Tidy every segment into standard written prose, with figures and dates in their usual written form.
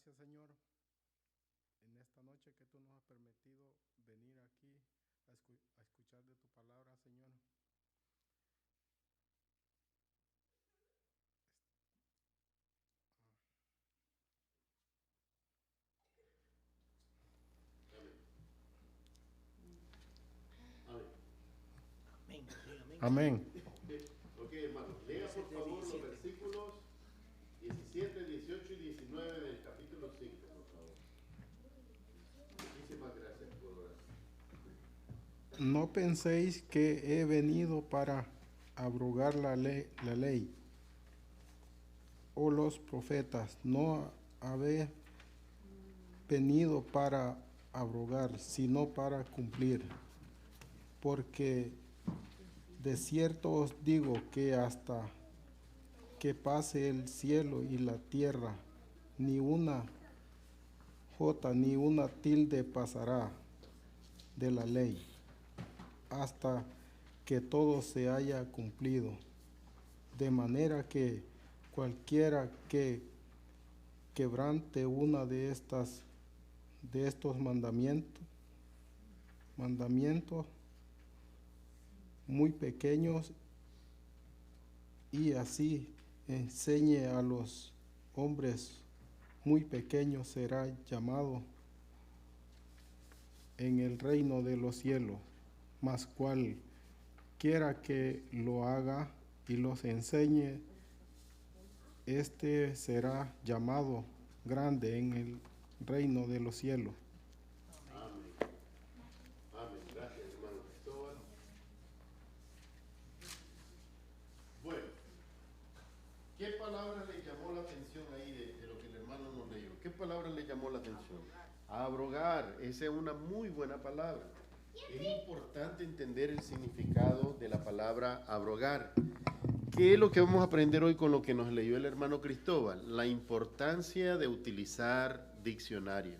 gracias, Señor, en esta noche que tú nos has permitido venir aquí a escuchar de tu palabra, Señor. Amén. Amén. Ok, hermano, lea por favor los versículos 17, 18 y 19 del capítulo 5, por favor. Muchísimas gracias por orar. No penséis que he venido para abrogar la ley o los profetas. No habéis venido para abrogar, sino para cumplir. Porque de cierto os digo que hasta que pase el cielo y la tierra, ni una jota ni una tilde pasará de la ley, hasta que todo se haya cumplido. De manera que cualquiera que quebrante una de estos mandamientos muy pequeños, y así enseñe a los hombres muy pequeños, será llamado en el reino de los cielos. Mas cualquiera que lo haga y los enseñe, este será llamado grande en el reino de los cielos. Amén. Amén. Gracias, hermano Cristóbal. Bueno, ¿qué palabra le llamó la atención ahí de lo que el hermano nos leyó? ¿Qué palabra le llamó la atención? Abrogar. Esa es una muy buena palabra. Es importante entender el significado de la palabra abrogar. ¿Qué es lo que vamos a aprender hoy con lo que nos leyó el hermano Cristóbal? La importancia de utilizar diccionario.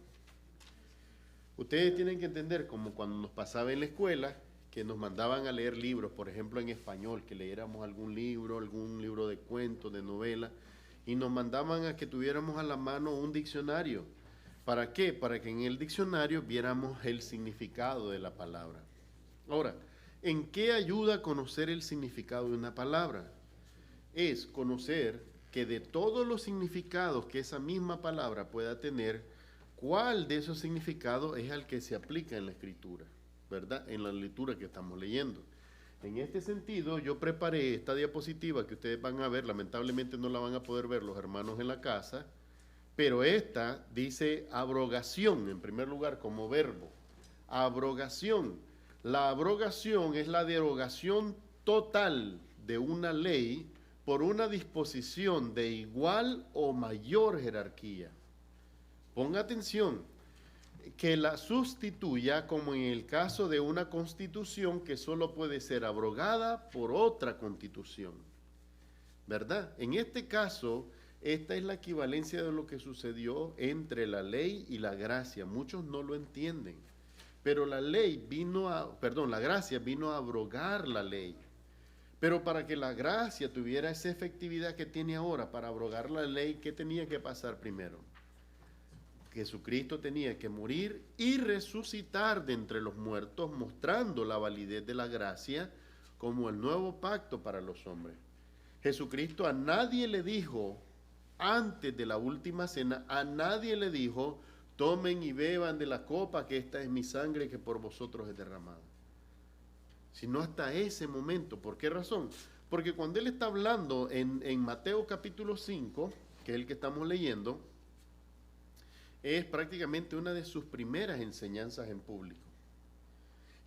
Ustedes tienen que entender, como cuando nos pasaba en la escuela, que nos mandaban a leer libros, por ejemplo en español, que leyéramos algún libro de cuentos, de novela, y nos mandaban a que tuviéramos a la mano un diccionario. ¿Para qué? Para que en el diccionario viéramos el significado de la palabra. Ahora, ¿en qué ayuda a conocer el significado de una palabra? Es conocer que de todos los significados que esa misma palabra pueda tener, ¿cuál de esos significados es al que se aplica en la escritura? ¿Verdad? En la lectura que estamos leyendo. En este sentido, yo preparé esta diapositiva que ustedes van a ver, lamentablemente no la van a poder ver los hermanos en la casa, pero esta dice abrogación, en primer lugar, como verbo. Abrogación. La abrogación es la derogación total de una ley por una disposición de igual o mayor jerarquía. Ponga atención, que la sustituya, como en el caso de una constitución que solo puede ser abrogada por otra constitución. ¿Verdad? En este caso, esta es la equivalencia de lo que sucedió entre la ley y la gracia. Muchos no lo entienden, pero la gracia vino a abrogar la ley. Pero para que la gracia tuviera esa efectividad que tiene ahora para abrogar la ley, ¿qué tenía que pasar primero? Jesucristo tenía que morir y resucitar de entre los muertos, mostrando la validez de la gracia como el nuevo pacto para los hombres. Jesucristo a nadie le dijo, antes de la última cena, a nadie le dijo, tomen y beban de la copa, que esta es mi sangre que por vosotros es derramada. Sino hasta ese momento. ¿Por qué razón? Porque cuando él está hablando en Mateo capítulo 5, que es el que estamos leyendo, es prácticamente una de sus primeras enseñanzas en público.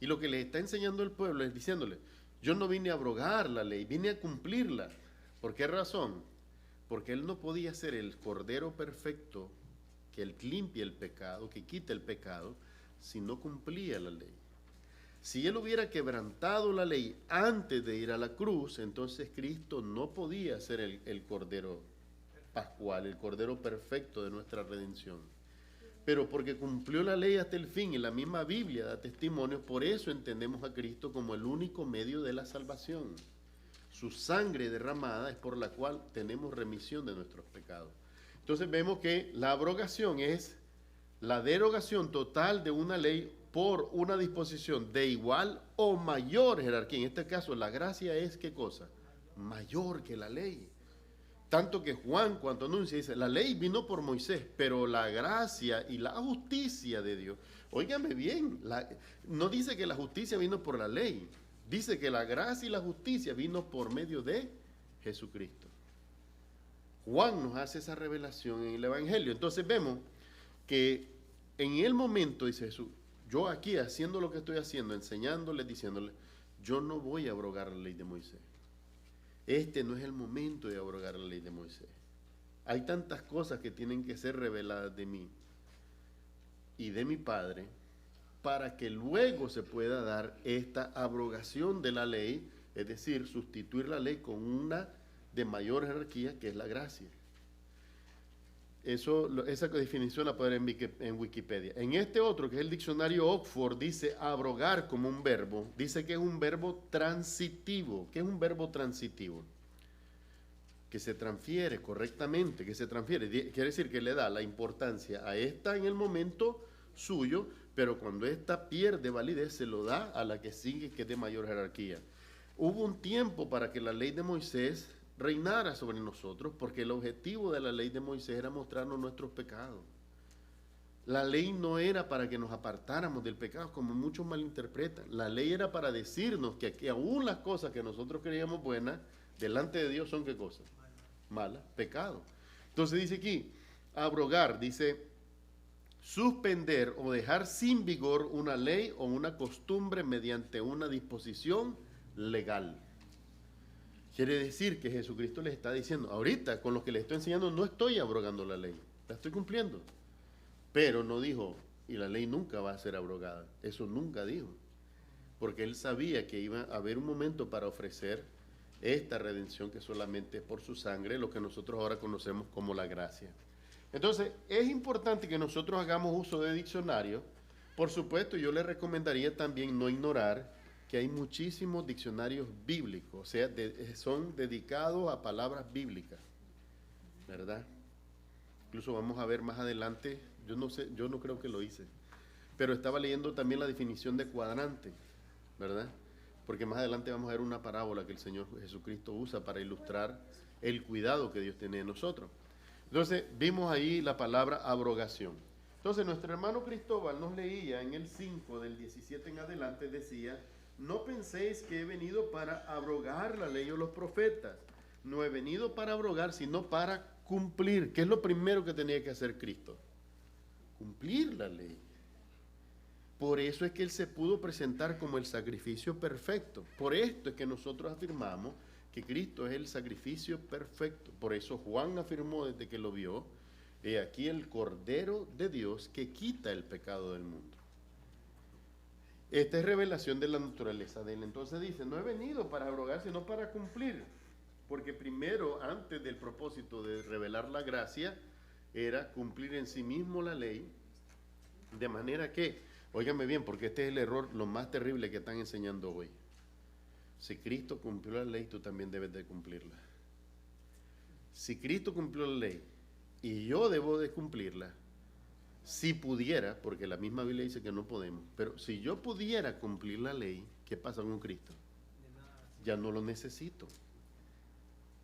Y lo que le está enseñando el pueblo es diciéndole, yo no vine a abrogar la ley, vine a cumplirla. ¿Por qué razón? Porque él no podía ser el cordero perfecto que él limpia el pecado, que quita el pecado, si no cumplía la ley. Si él hubiera quebrantado la ley antes de ir a la cruz, entonces Cristo no podía ser el cordero pascual, el cordero perfecto de nuestra redención. Pero porque cumplió la ley hasta el fin, y la misma Biblia da testimonio, por eso entendemos a Cristo como el único medio de la salvación. Su sangre derramada es por la cual tenemos remisión de nuestros pecados. Entonces vemos que la abrogación es la derogación total de una ley por una disposición de igual o mayor jerarquía. En este caso, la gracia es, ¿qué cosa? Mayor que la ley. Tanto que Juan, cuando anuncia, dice, la ley vino por Moisés, pero la gracia y la justicia de Dios, óigame bien, no dice que la justicia vino por la ley, dice que la gracia y la justicia vino por medio de Jesucristo. Juan nos hace esa revelación en el Evangelio. Entonces vemos que en el momento, dice Jesús, yo aquí haciendo lo que estoy haciendo, enseñándoles, diciéndoles, yo no voy a abrogar la ley de Moisés. Este no es el momento de abrogar la ley de Moisés. Hay tantas cosas que tienen que ser reveladas de mí y de mi Padre para que luego se pueda dar esta abrogación de la ley, es decir, sustituir la ley con una de mayor jerarquía, que es la gracia. Esa definición la pueden ver en Wikipedia. En este otro, que es el diccionario Oxford, dice abrogar como un verbo, dice que es un verbo transitivo. ¿Qué es un verbo transitivo? Que se transfiere correctamente, que se transfiere. Quiere decir que le da la importancia a esta en el momento suyo, pero cuando esta pierde validez, se lo da a la que sigue, que es de mayor jerarquía. Hubo un tiempo para que la ley de Moisés reinara sobre nosotros, porque el objetivo de la ley de Moisés era mostrarnos nuestros pecados. La ley no era para que nos apartáramos del pecado, como muchos malinterpretan. La ley era para decirnos que aún las cosas que nosotros creíamos buenas, delante de Dios son ¿qué cosas? Malas, pecado. Entonces dice aquí, abrogar, dice suspender o dejar sin vigor una ley o una costumbre mediante una disposición legal. Quiere decir que Jesucristo les está diciendo, ahorita con lo que les estoy enseñando no estoy abrogando la ley, la estoy cumpliendo. Pero no dijo, y la ley nunca va a ser abrogada. Eso nunca dijo. Porque él sabía que iba a haber un momento para ofrecer esta redención que solamente es por su sangre, lo que nosotros ahora conocemos como la gracia. Entonces, es importante que nosotros hagamos uso de diccionario. Por supuesto, yo le recomendaría también no ignorar que hay muchísimos diccionarios bíblicos, o sea, son dedicados a palabras bíblicas, ¿verdad? Incluso vamos a ver más adelante, yo no creo que lo hice, pero estaba leyendo también la definición de cuadrante, ¿verdad? Porque más adelante vamos a ver una parábola que el Señor Jesucristo usa para ilustrar el cuidado que Dios tiene de nosotros. Entonces, vimos ahí la palabra abrogación. Entonces, nuestro hermano Cristóbal nos leía en el 5 del 17 en adelante, decía, no penséis que he venido para abrogar la ley o los profetas. No he venido para abrogar, sino para cumplir. ¿Qué es lo primero que tenía que hacer Cristo? Cumplir la ley. Por eso es que Él se pudo presentar como el sacrificio perfecto. Por esto es que nosotros afirmamos que Cristo es el sacrificio perfecto. Por eso Juan afirmó desde que lo vio, he aquí el Cordero de Dios que quita el pecado del mundo. Esta es revelación de la naturaleza de Él. Entonces dice, no he venido para abrogar, sino para cumplir. Porque primero, antes del propósito de revelar la gracia, era cumplir en sí mismo la ley. De manera que, óigame bien, porque este es el error, lo más terrible que están enseñando hoy. Si Cristo cumplió la ley, tú también debes de cumplirla. Si Cristo cumplió la ley y yo debo de cumplirla, si pudiera, porque la misma Biblia dice que no podemos, pero si yo pudiera cumplir la ley, ¿qué pasa con Cristo? Ya no lo necesito.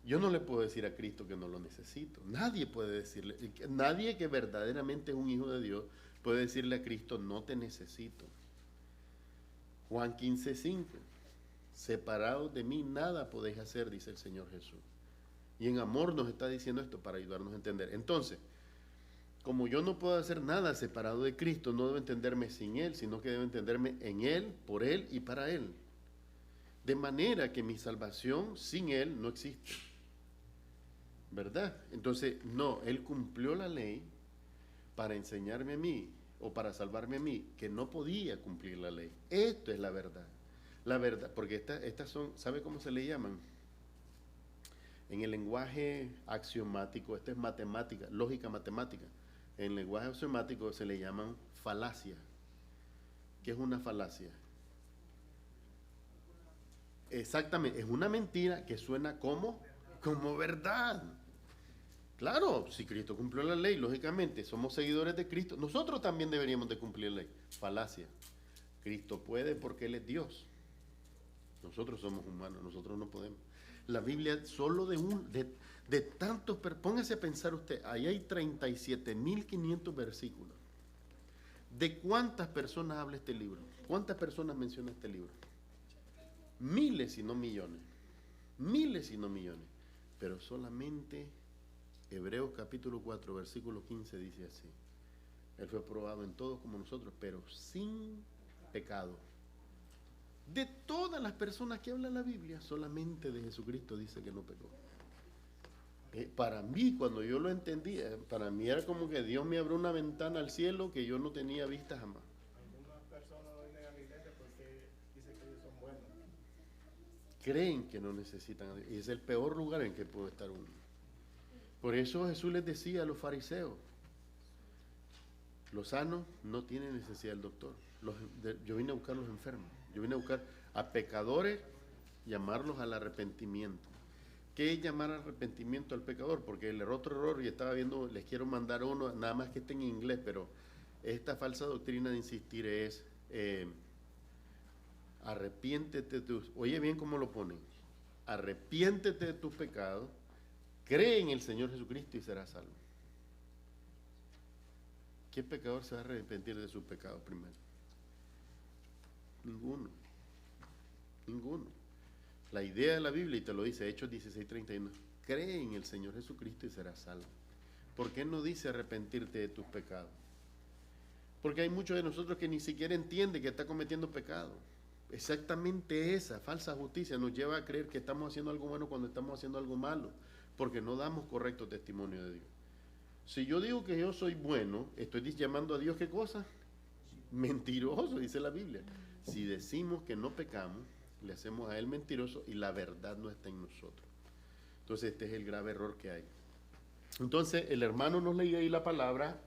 Yo no le puedo decir a Cristo que no lo necesito. Nadie puede decirle, nadie que verdaderamente es un hijo de Dios puede decirle a Cristo, no te necesito. Juan 15:5, separados de mí nada podéis hacer, dice el Señor Jesús. Y en amor nos está diciendo esto para ayudarnos a entender. Entonces, como yo no puedo hacer nada separado de Cristo, no debo entenderme sin Él, sino que debo entenderme en Él, por Él y para Él. De manera que mi salvación sin Él no existe. ¿Verdad? Entonces, no, Él cumplió la ley para enseñarme a mí, o para salvarme a mí, que no podía cumplir la ley. Esto es la verdad. La verdad, porque estas son, ¿sabe cómo se le llaman? En el lenguaje axiomático, esto es matemática, lógica matemática. En el lenguaje axiomático se le llaman falacias. ¿Qué es una falacia? Exactamente, es una mentira que suena como verdad. Claro, si Cristo cumplió la ley, lógicamente, somos seguidores de Cristo. Nosotros también deberíamos de cumplir la ley. Falacia. Cristo puede porque Él es Dios. Nosotros somos humanos, nosotros no podemos. La Biblia solo de tantos, póngase a pensar usted, ahí hay 37.500 versículos. ¿De cuántas personas habla este libro? ¿Cuántas personas menciona este libro? Miles y no millones. Miles y no millones. Pero solamente Hebreos capítulo 4, versículo 15 dice así. Él fue probado en todo como nosotros, pero sin pecado. De todas las personas que habla la Biblia, solamente de Jesucristo dice que no pecó. Para mí, cuando yo lo entendí, para mí era como que Dios me abrió una ventana al cielo que yo no tenía vista jamás. Algunas personas no vienen a la iglesia porque dicen que ellos son buenos. Creen que no necesitan a Dios. Y es el peor lugar en que puede estar uno. Por eso Jesús les decía a los fariseos, los sanos no tienen necesidad del doctor. Yo vine a buscar a los enfermos. Yo vine a buscar a pecadores, llamarlos al arrepentimiento. ¿Qué es llamar arrepentimiento al pecador? Porque el otro error, y estaba viendo, les quiero mandar uno, nada más que esté en inglés, pero esta falsa doctrina de insistir es, arrepiéntete de tus, oye bien cómo lo ponen, arrepiéntete de tus pecados, cree en el Señor Jesucristo y serás salvo. ¿Qué pecador se va a arrepentir de sus pecados primero? Ninguno. Ninguno. La idea de la Biblia, y te lo dice, Hechos 16:31, cree en el Señor Jesucristo y serás salvo. ¿Por qué no dice arrepentirte de tus pecados? Porque hay muchos de nosotros que ni siquiera entienden que está cometiendo pecado. Exactamente esa falsa justicia nos lleva a creer que estamos haciendo algo bueno cuando estamos haciendo algo malo, porque no damos correcto testimonio de Dios. Si yo digo que yo soy bueno, estoy llamando a Dios, ¿qué cosa? Mentiroso, dice la Biblia. Si decimos que no pecamos, le hacemos a Él mentiroso y la verdad no está en nosotros. Entonces este es el grave error que hay. Entonces el hermano nos leía ahí la palabra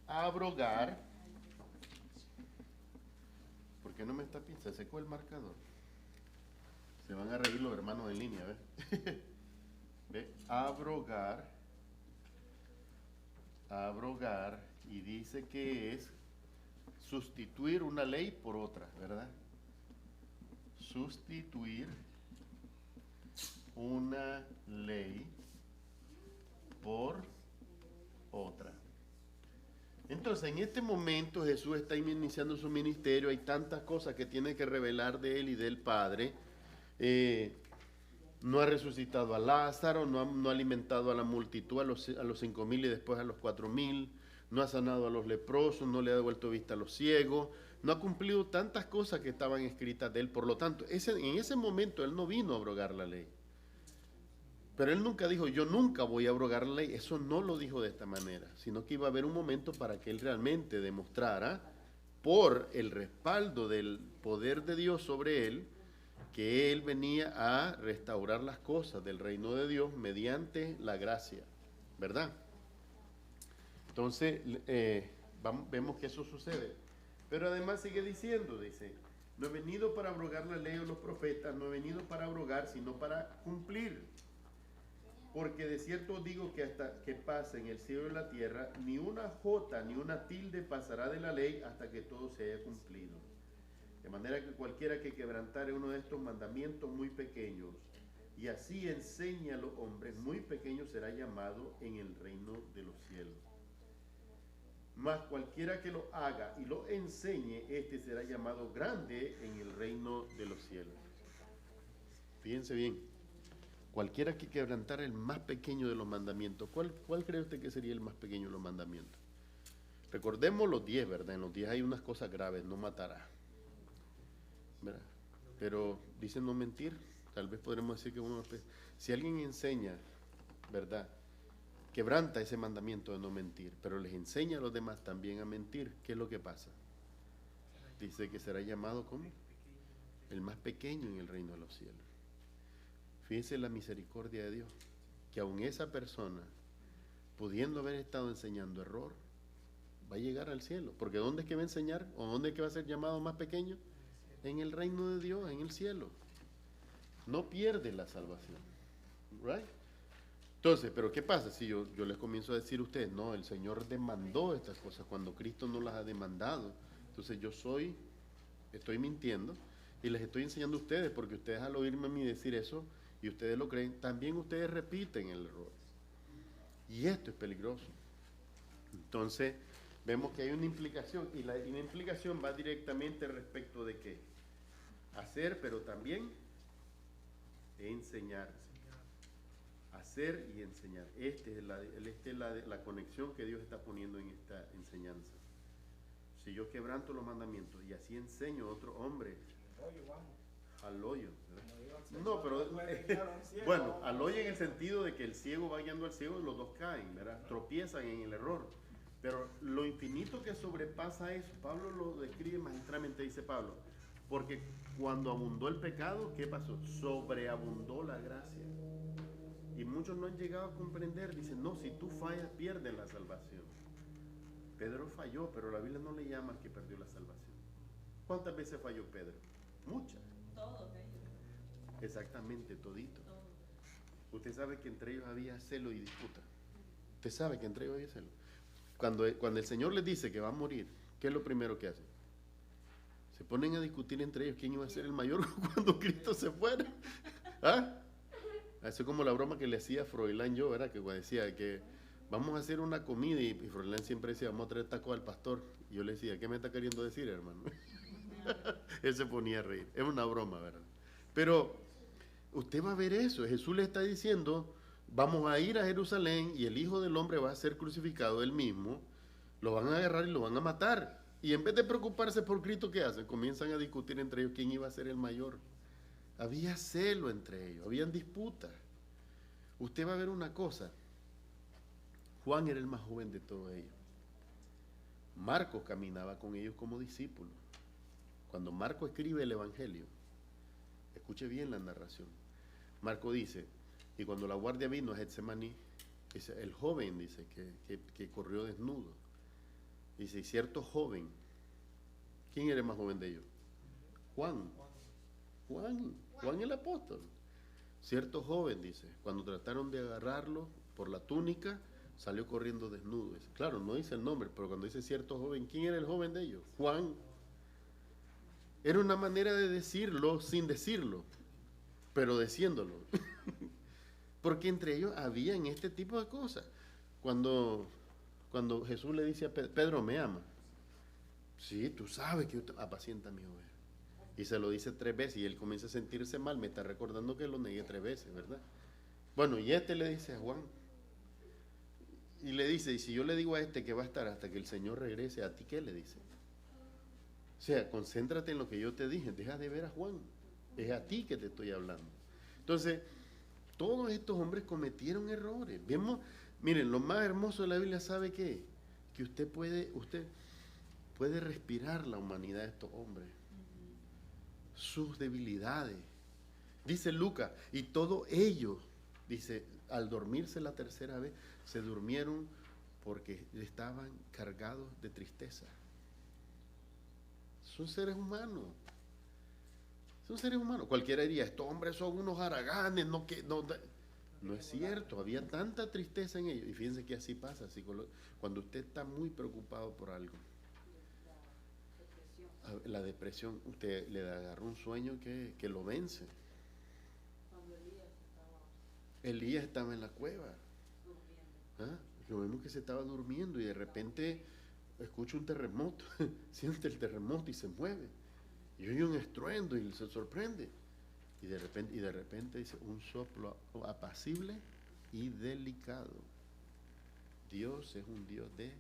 abrogar. ¿Por qué no me está pinzando? Se secó el marcador. Se van a reír los hermanos en línea, ¿ves? ¿Ve? Abrogar, y dice que es sustituir una ley por otra, ¿verdad? Sustituir una ley por otra. Entonces, en este momento Jesús está iniciando su ministerio, hay tantas cosas que tiene que revelar de Él y del Padre. No ha resucitado a Lázaro, no ha alimentado a la multitud, a los 5.000 y después a los 4.000, no ha sanado a los leprosos, no le ha devuelto vista a los ciegos, no ha cumplido tantas cosas que estaban escritas de Él. Por lo tanto, en ese momento Él no vino a abrogar la ley. Pero Él nunca dijo, yo nunca voy a abrogar la ley. Eso no lo dijo de esta manera, sino que iba a haber un momento para que Él realmente demostrara, por el respaldo del poder de Dios sobre Él, que Él venía a restaurar las cosas del reino de Dios mediante la gracia, ¿verdad? Entonces, vemos que eso sucede. Pero además sigue diciendo, dice, no he venido para abrogar la ley o los profetas, no he venido para abrogar, sino para cumplir. Porque de cierto os digo que hasta que pase en el cielo y la tierra, ni una jota ni una tilde pasará de la ley hasta que todo se haya cumplido. De manera que cualquiera que quebrantare uno de estos mandamientos muy pequeños, y así enseñe a los hombres muy pequeños, será llamado en el reino de los cielos. Mas cualquiera que lo haga y lo enseñe, este será llamado grande en el reino de los cielos. Fíjense bien, cualquiera que quebrantara el más pequeño de los mandamientos, ¿cuál cree usted que sería el más pequeño de los mandamientos? Recordemos los 10, ¿verdad? En los 10 hay unas cosas graves, no matará, ¿verdad? Pero dice no mentir, tal vez podremos decir que si alguien enseña, ¿verdad?, quebranta ese mandamiento de no mentir, pero les enseña a los demás también a mentir, ¿qué es lo que pasa? Dice que será llamado como el más pequeño en el reino de los cielos. Fíjense la misericordia de Dios, que aun esa persona, pudiendo haber estado enseñando error, va a llegar al cielo, porque ¿dónde es que va a enseñar? ¿O dónde es que va a ser llamado más pequeño? En el reino de Dios, en el cielo. No pierde la salvación, ¿right? Entonces, pero ¿qué pasa si yo les comienzo a decir a ustedes, no, el Señor demandó estas cosas cuando Cristo no las ha demandado? Entonces estoy mintiendo y les estoy enseñando a ustedes, porque ustedes al oírme a mí decir eso y ustedes lo creen, también ustedes repiten el error. Y esto es peligroso. Entonces, vemos que hay una implicación, y la implicación va directamente respecto de qué: hacer, pero también enseñar. Hacer y enseñar. Esta es la conexión que Dios está poniendo en esta enseñanza. Si yo quebranto los mandamientos y así enseño a otro hombre, al hoyo. No, pero bueno, al hoyo en el sentido de que el ciego va guiando al ciego y los dos caen, ¿verdad? Tropiezan en el error. Pero lo infinito que sobrepasa eso, Pablo lo describe magistralmente, dice Pablo, porque cuando abundó el pecado, ¿qué pasó? Sobreabundó la gracia. Y muchos no han llegado a comprender, dicen, no, si tú fallas, pierdes la salvación. Pedro falló, pero la Biblia no le llama que perdió la salvación. ¿Cuántas veces falló Pedro? Muchas. Todos ellos. Exactamente, todito. Usted sabe que entre ellos había celo y disputa. Usted sabe que entre ellos había celo. Cuando el Señor les dice que va a morir, ¿qué es lo primero que hacen? Se ponen a discutir entre ellos quién iba a ser el mayor cuando Cristo se fuera. ¿Ah? Eso es como la broma que le hacía Froilán yo, ¿verdad? Que decía que vamos a hacer una comida y Froilán siempre decía, vamos a traer tacos al pastor. Y yo le decía, ¿qué me está queriendo decir, hermano? Él se ponía a reír. Es una broma, ¿verdad? Pero usted va a ver eso. Jesús le está diciendo, vamos a ir a Jerusalén y el Hijo del Hombre va a ser crucificado él mismo. Lo van a agarrar y lo van a matar. Y en vez de preocuparse por Cristo, ¿qué hacen? Comienzan a discutir entre ellos quién iba a ser el mayor. Había celo entre ellos, habían disputas. Usted va a ver una cosa. Juan era el más joven de todos ellos. Marcos caminaba con ellos como discípulo. Cuando Marcos escribe el Evangelio, escuche bien la narración. Marcos dice, y cuando la guardia vino a Getsemaní, el joven dice que corrió desnudo. Dice, y cierto joven, ¿quién era el más joven de ellos? Juan el apóstol. Cierto joven, dice, cuando trataron de agarrarlo por la túnica, salió corriendo desnudo. Dice, claro, no dice el nombre, pero cuando dice cierto joven, ¿quién era el joven de ellos? Juan. Era una manera de decirlo sin decirlo, pero diciéndolo. Porque entre ellos habían este tipo de cosas. Cuando Jesús le dice a Pedro, ¿me ama? Sí, tú sabes que yo apacienta a mi oveja. Y se lo dice 3 veces y él comienza a sentirse mal, me está recordando que lo negué 3 veces, ¿verdad? Bueno, y le dice a Juan, y le dice, y si yo le digo a que va a estar hasta que el Señor regrese, ¿a ti qué le dice? O sea, concéntrate en lo que yo te dije, deja de ver a Juan, es a ti que te estoy hablando. Entonces, todos estos hombres cometieron errores. Vemos, miren, lo más hermoso de la Biblia, ¿sabe qué? Que usted puede respirar la humanidad de estos hombres, sus debilidades. Dice Lucas, y todos ellos, dice, al dormirse la tercera vez, se durmieron porque estaban cargados de tristeza. Son seres humanos. Son seres humanos. Cualquiera diría, estos hombres son unos haraganes, no es cierto, había tanta tristeza en ellos. Y fíjense que así pasa, cuando usted está muy preocupado por algo. La depresión, usted le agarra un sueño que lo vence. Cuando Elías estaba en la cueva. ¿Ah? Lo vemos que se estaba durmiendo y de repente escucha un terremoto, siente el terremoto y se mueve. Y oye un estruendo y se sorprende. Y de repente dice, un soplo apacible y delicado. Dios es un Dios de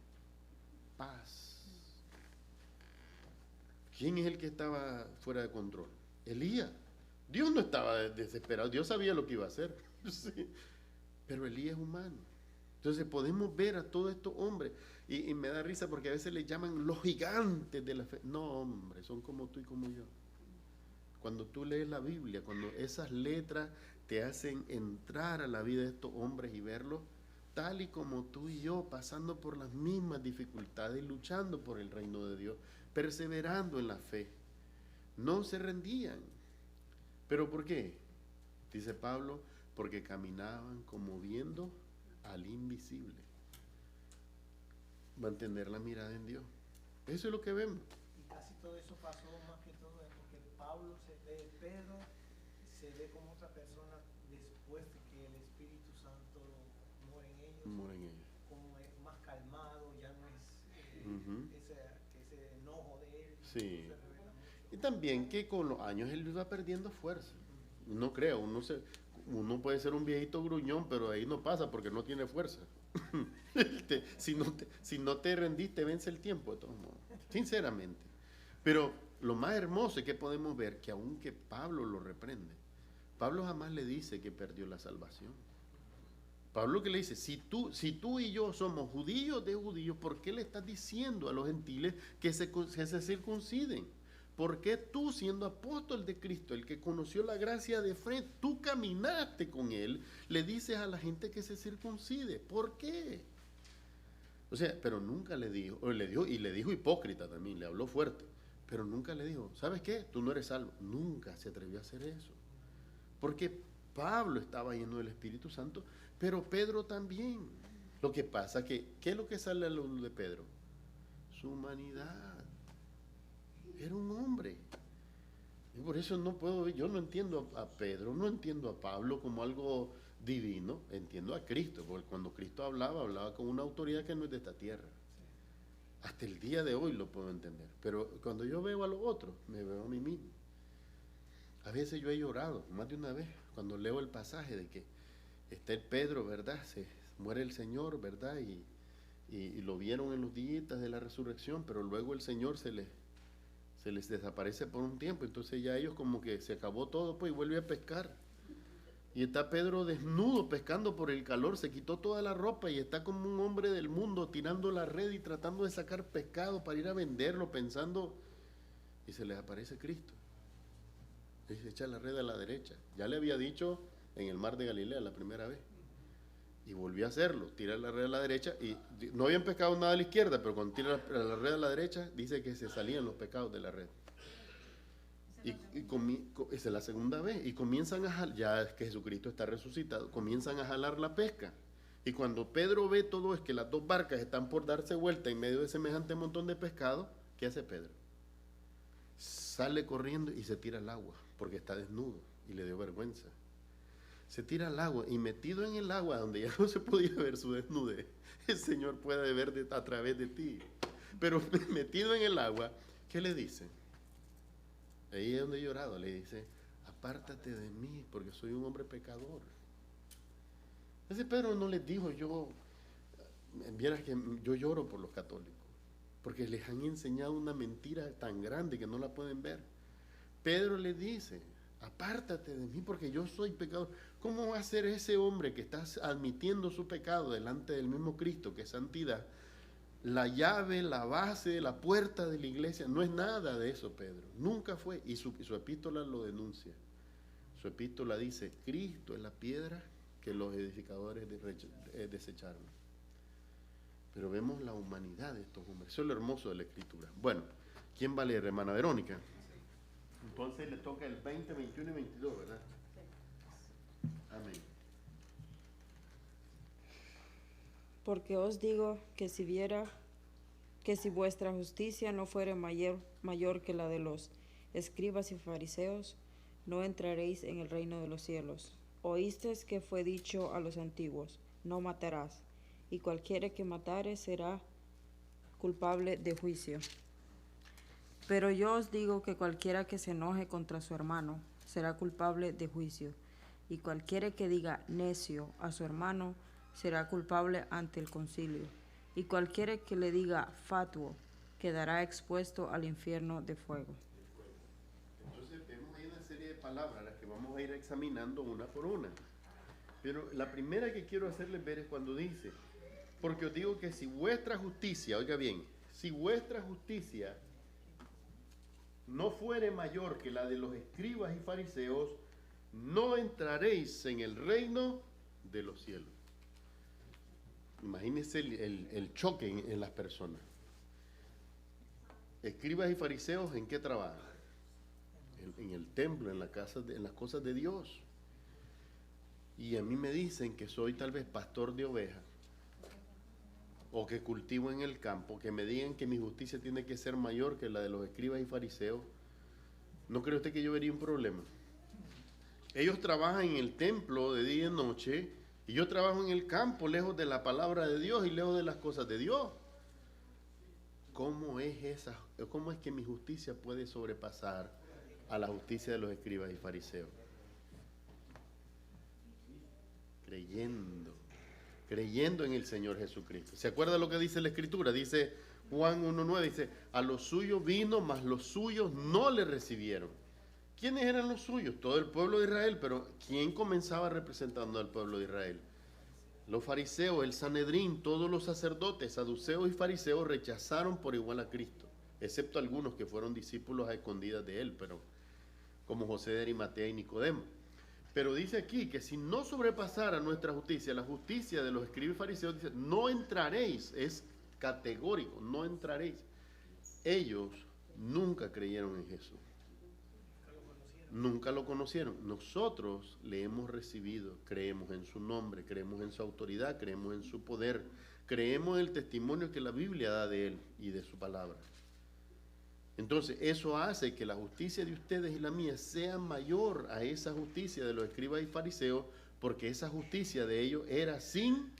paz. ¿Quién es el que estaba fuera de control? Elías. Dios no estaba desesperado, Dios sabía lo que iba a hacer. Sí. Pero Elías es humano. Entonces podemos ver a todos estos hombres, y me da risa porque a veces les llaman los gigantes de la fe. No, hombre, son como tú y como yo. Cuando tú lees la Biblia, cuando esas letras te hacen entrar a la vida de estos hombres y verlos tal y como tú y yo, pasando por las mismas dificultades, luchando por el reino de Dios, perseverando en la fe, no se rendían. ¿Pero por qué? Dice Pablo, porque caminaban como viendo al invisible. Mantener la mirada en Dios. Eso es lo que vemos. Y casi todo eso pasó más que todo porque Pedro se ve como otra persona después de que el Espíritu Santo muere en ellos. Muere en ellos. Como es más calmado, ya no es Ujú. ese enojo de él. Sí. Se revela mucho. Y también que con los años él iba perdiendo fuerza. No creo, uno puede ser un viejito gruñón, pero ahí no pasa porque no tiene fuerza. Si no te rendiste, vence el tiempo de todos modos, sinceramente. Pero lo más hermoso es que podemos ver que aunque Pablo lo reprende, Pablo jamás le dice que perdió la salvación. Pablo que le dice, si tú y yo somos judíos de judíos, ¿por qué le estás diciendo a los gentiles que se circunciden? ¿Por qué tú, siendo apóstol de Cristo, el que conoció la gracia de frente, tú caminaste con él, le dices a la gente que se circuncide? ¿Por qué? O sea, pero nunca le dijo, y le dijo hipócrita también, le habló fuerte, pero nunca le dijo, ¿sabes qué? Tú no eres salvo. Nunca se atrevió a hacer eso. Porque Pablo estaba lleno del Espíritu Santo, pero Pedro también. Lo que pasa que, ¿qué es lo que sale a la luz de Pedro? Su humanidad. Era un hombre. Y por eso yo no entiendo a Pedro, no entiendo a Pablo como algo divino, entiendo a Cristo, porque cuando Cristo hablaba con una autoridad que no es de esta tierra. Hasta el día de hoy lo puedo entender, pero cuando yo veo a los otros, me veo a mí mismo. A veces yo he llorado, más de una vez, cuando leo el pasaje de que está el Pedro, ¿verdad? Se muere el Señor, ¿verdad? Y lo vieron en los días de la resurrección, pero luego el Señor se les desaparece por un tiempo, entonces ya ellos como que se acabó todo, pues, y vuelve a pescar. Y está Pedro desnudo pescando por el calor, se quitó toda la ropa y está como un hombre del mundo tirando la red y tratando de sacar pescado para ir a venderlo, pensando, y se les aparece Cristo. Y se echa la red a la derecha. Ya le había dicho en el mar de Galilea la primera vez. Y volvió a hacerlo, tirar la red a la derecha, y no habían pescado nada a la izquierda, pero cuando tira la red a la derecha, dice que se salían los pecados de la red. Esa es la segunda vez, y comienzan a jalar, ya que Jesucristo está resucitado, comienzan a jalar la pesca. Y cuando Pedro ve todo, es que las dos barcas están por darse vuelta en medio de semejante montón de pescado, ¿qué hace Pedro? Sale corriendo y se tira al agua, porque está desnudo y le dio vergüenza. Se tira al agua, y metido en el agua donde ya no se podía ver su desnudez, el Señor puede ver a través de ti. Pero metido en el agua, ¿qué le dice? Ahí es donde he llorado, le dice, apártate de mí, porque soy un hombre pecador. Ese Pedro no les dijo, vieras que yo lloro por los católicos, porque les han enseñado una mentira tan grande que no la pueden ver. Pedro le dice, apártate de mí porque yo soy pecador. ¿Cómo va a ser ese hombre que está admitiendo su pecado delante del mismo Cristo, que es santidad? La llave, la base, la puerta de la iglesia, no es nada de eso, Pedro. Nunca fue. Y su epístola lo denuncia. Su epístola dice, Cristo es la piedra que los edificadores desecharon. Pero vemos la humanidad de estos hombres. Eso es lo hermoso de la Escritura. Bueno, ¿quién va a leer, hermana Verónica? Entonces le toca el 20, 21 y 22, ¿verdad? Amén. Porque os digo que si vuestra justicia no fuere mayor que la de los escribas y fariseos, no entraréis en el reino de los cielos. Oísteis que fue dicho a los antiguos, no matarás, y cualquiera que matare será culpable de juicio. Pero yo os digo que cualquiera que se enoje contra su hermano será culpable de juicio, y cualquiera que diga necio a su hermano será culpable ante el concilio, y cualquiera que le diga fatuo quedará expuesto al infierno de fuego. Entonces vemos ahí una serie de palabras las que vamos a ir examinando una por una. Pero la primera que quiero hacerles ver es cuando dice, porque os digo que si vuestra justicia, oiga bien, si vuestra justicia no fuere mayor que la de los escribas y fariseos, no entraréis en el reino de los cielos. Imagínense el choque en las personas. Escribas y fariseos, ¿en qué trabajan? En el templo, en las cosas de Dios. y a mí me dicen que soy tal vez pastor de ovejas, o que cultivo en el campo, que me digan que mi justicia tiene que ser mayor que la de los escribas y fariseos, ¿no cree usted que yo vería un problema? Ellos trabajan en el templo de día y de noche, y yo trabajo en el campo, lejos de la palabra de Dios y lejos de las cosas de Dios. ¿Cómo es que mi justicia puede sobrepasar a la justicia de los escribas y fariseos? Creyendo en el Señor Jesucristo. ¿Se acuerda lo que dice la Escritura? Dice Juan 1:9, dice, a los suyos vino, mas los suyos no le recibieron. ¿Quiénes eran los suyos? Todo el pueblo de Israel, pero ¿quién comenzaba representando al pueblo de Israel? Los fariseos, el Sanedrín, todos los sacerdotes, saduceos y fariseos rechazaron por igual a Cristo, excepto algunos que fueron discípulos a escondidas de él, pero como José de Arimatea y Nicodemo. Pero dice aquí que si no sobrepasara nuestra justicia, la justicia de los escribas y fariseos, dice, no entraréis, es categórico, no entraréis. Ellos nunca creyeron en Jesús. Nunca lo conocieron. Nosotros le hemos recibido, creemos en su nombre, creemos en su autoridad, creemos en su poder, creemos en el testimonio que la Biblia da de él y de su palabra. Entonces, eso hace que la justicia de ustedes y la mía sea mayor a esa justicia de los escribas y fariseos, porque esa justicia de ellos era sin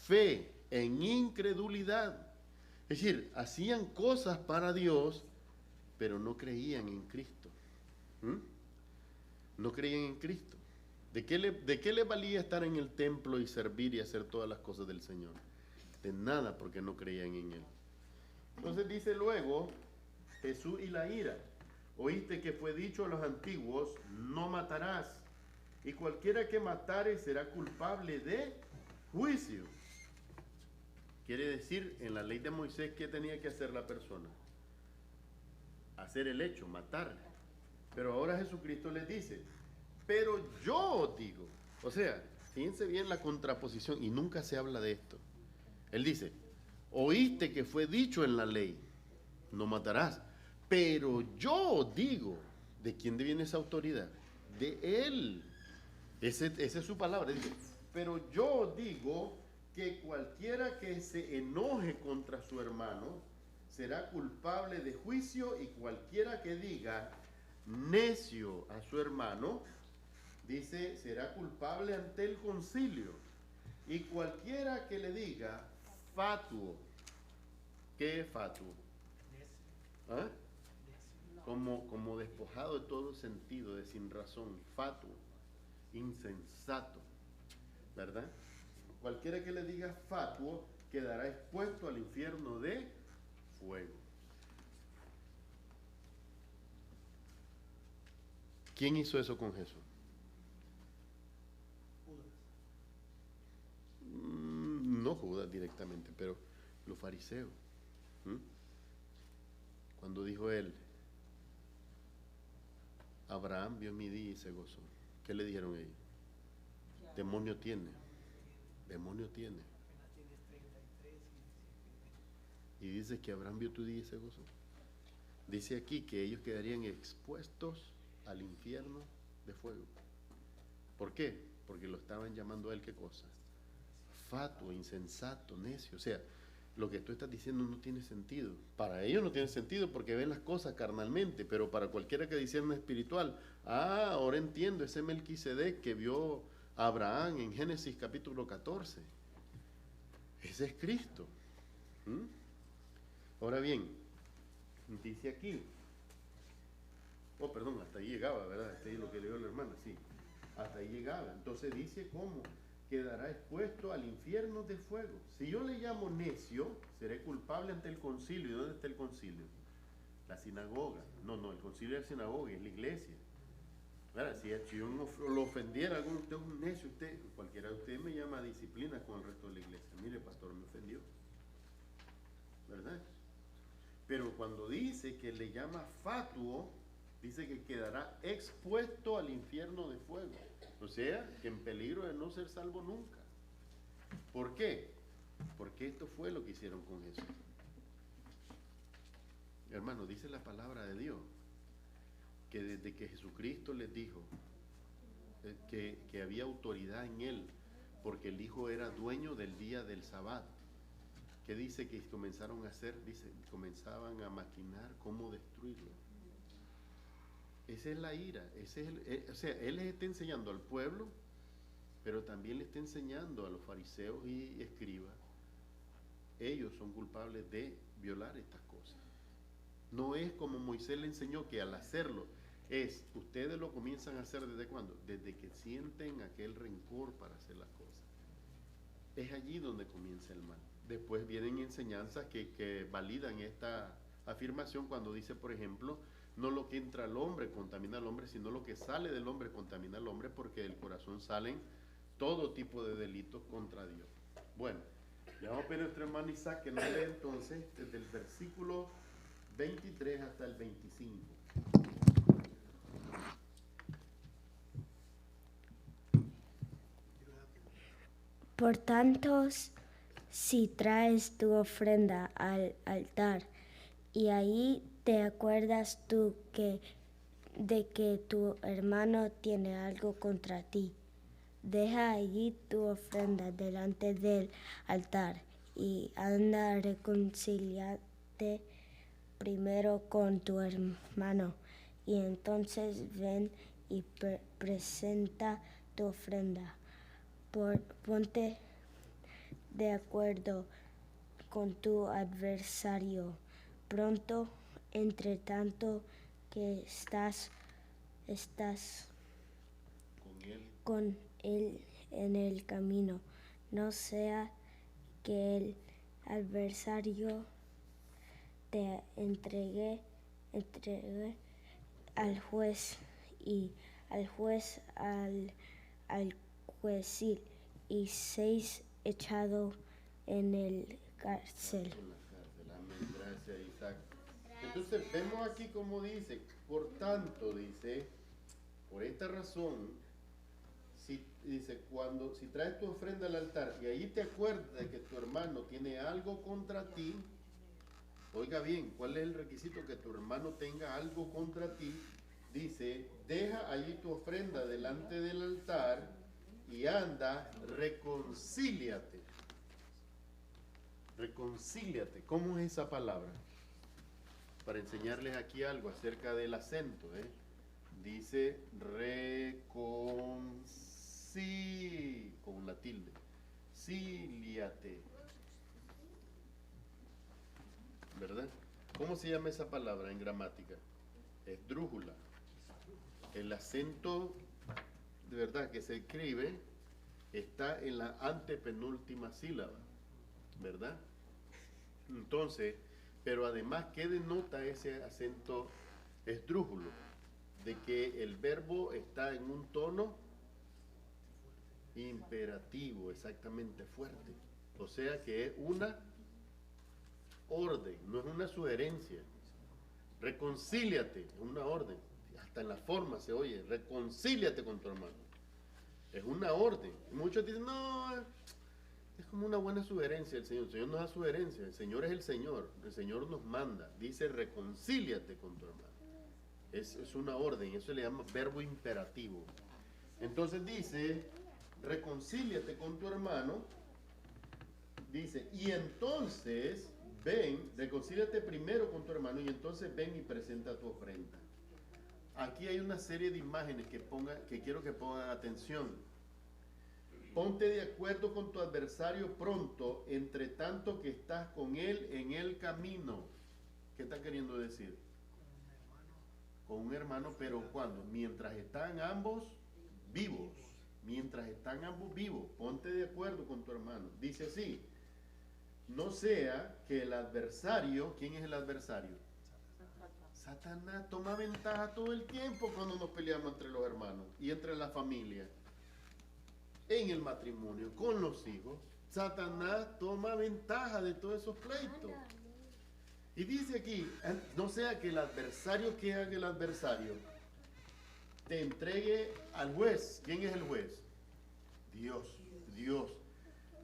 fe, en incredulidad. Es decir, hacían cosas para Dios, pero no creían en Cristo. No creían en Cristo. ¿De qué le valía estar en el templo y servir y hacer todas las cosas del Señor? De nada, porque no creían en Él. Entonces dice luego Jesús y la ira. Oíste que fue dicho a los antiguos, no matarás, y cualquiera que matare será culpable de juicio. Quiere decir, en la ley de Moisés, ¿qué tenía que hacer la persona? Hacer el hecho, matar. Pero ahora Jesucristo les dice, pero yo digo, o sea, fíjense bien la contraposición, y nunca se habla de esto. Él dice, oíste que fue dicho en la ley, no matarás, pero yo digo, ¿de quién viene esa autoridad? De Él. Esa es su palabra. Dice, pero yo digo que cualquiera que se enoje contra su hermano será culpable de juicio, y cualquiera que diga necio a su hermano, dice, será culpable ante el concilio, y cualquiera que le diga fatuo. ¿Qué es fatuo? ¿Ah? Como despojado de todo sentido, de sin razón, fatuo, insensato, ¿verdad? Cualquiera que le diga fatuo quedará expuesto al infierno de fuego. ¿Quién hizo eso con Jesús? No Judas directamente, pero los fariseos. Cuando dijo él, Abraham vio mi día y se gozó, ¿qué le dijeron ellos? Demonio tiene. Y dice que Abraham vio tu día y se gozó. Dice aquí que ellos quedarían expuestos al infierno de fuego. ¿Por qué? Porque lo estaban llamando a él, ¿qué cosa? Fatuo, insensato, necio. O sea, lo que tú estás diciendo no tiene sentido. Para ellos no tiene sentido porque ven las cosas carnalmente, pero para cualquiera que discierne espiritual, ahora entiendo, ese Melquisedec que vio a Abraham en Génesis capítulo 14. Ese es Cristo. Ahora bien, dice aquí, hasta ahí llegaba, ¿verdad? Hasta ahí lo que leyó la hermana, sí. Hasta ahí llegaba. Entonces dice, ¿cómo? Quedará expuesto al infierno de fuego. Si yo le llamo necio, seré culpable ante el concilio. ¿Y dónde está el concilio? La sinagoga. No, el concilio es la sinagoga, es la iglesia. ¿Verdad? Si yo no lo ofendiera, alguno, usted es un necio, cualquiera de ustedes me llama a disciplina con el resto de la iglesia. Mire, pastor, me ofendió. ¿Verdad? Pero cuando dice que le llama fatuo, dice que quedará expuesto al infierno de fuego. O sea, que en peligro de no ser salvo nunca. ¿Por qué? Porque esto fue lo que hicieron con Jesús. Hermano, dice la palabra de Dios que desde que Jesucristo les dijo, que había autoridad en él, porque el hijo era dueño del día del sabbat. ¿Qué dice que comenzaron a hacer? Dice, comenzaban a maquinar cómo destruirlo. Esa es la ira, o sea, él les está enseñando al pueblo, pero también le está enseñando a los fariseos y escribas. Ellos son culpables de violar estas cosas. No es como Moisés le enseñó, que al hacerlo, ustedes lo comienzan a hacer ¿desde cuándo? Desde que sienten aquel rencor para hacer las cosas. Es allí donde comienza el mal. Después vienen enseñanzas que validan esta afirmación cuando dice, por ejemplo, no lo que entra al hombre contamina al hombre, sino lo que sale del hombre contamina al hombre, porque del corazón salen todo tipo de delitos contra Dios. Bueno, le vamos a pedir a nuestro hermano Isaac que nos lea entonces desde el versículo 23 hasta el 25. Por tanto, si traes tu ofrenda al altar y ahí te acuerdas tú de que tu hermano tiene algo contra ti, deja allí tu ofrenda delante del altar y anda a reconciliarte primero con tu hermano, y entonces ven y presenta tu ofrenda. Ponte de acuerdo con tu adversario pronto, entre tanto que estás con él en el camino, no sea que el adversario te entregue al juez, y al juez al alguacil, y seis echado en el cárcel. En la cárcel, amén. Gracias, Isaac. Entonces vemos aquí como dice, por tanto, dice, por esta razón, si traes tu ofrenda al altar y ahí te acuerdas de que tu hermano tiene algo contra ti, oiga bien, ¿cuál es el requisito? Que tu hermano tenga algo contra ti. Dice, deja allí tu ofrenda delante del altar y anda, reconcíliate. Reconcíliate. ¿Cómo es esa palabra? Para enseñarles aquí algo acerca del acento, dice con la tilde. Cíliate. ¿Verdad? ¿Cómo se llama esa palabra en gramática? Esdrújula. El acento de verdad que se escribe está en la antepenúltima sílaba, ¿verdad? Entonces, pero además, ¿qué denota ese acento esdrújulo? De que el verbo está en un tono imperativo, exactamente, fuerte. O sea que es una orden, no es una sugerencia. Reconcíliate, es una orden. Hasta en la forma se oye, reconcíliate con tu hermano. Es una orden. Y muchos dicen, no, es como una buena sugerencia el Señor. El Señor no da sugerencia, el Señor es el Señor nos manda. Dice, reconcíliate con tu hermano. Es una orden, eso le llama verbo imperativo. Entonces dice, reconcíliate con tu hermano. Dice, y entonces ven, reconcíliate primero con tu hermano y entonces ven y presenta tu ofrenda. Aquí hay una serie de imágenes que quiero que pongan atención. Ponte de acuerdo con tu adversario pronto, entre tanto que estás con él en el camino. ¿Qué está queriendo decir? Con un hermano, pero ¿cuándo? Mientras están ambos vivos. Mientras están ambos vivos, ponte de acuerdo con tu hermano. Dice así, no sea que el adversario, ¿quién es el adversario? Satanás toma ventaja todo el tiempo cuando nos peleamos entre los hermanos y entre la familia, en el matrimonio, con los hijos. Satanás toma ventaja de todos esos pleitos. Y dice aquí, no sea que el adversario, ¿qué haga el adversario? Te entregue al juez. ¿Quién es el juez? Dios.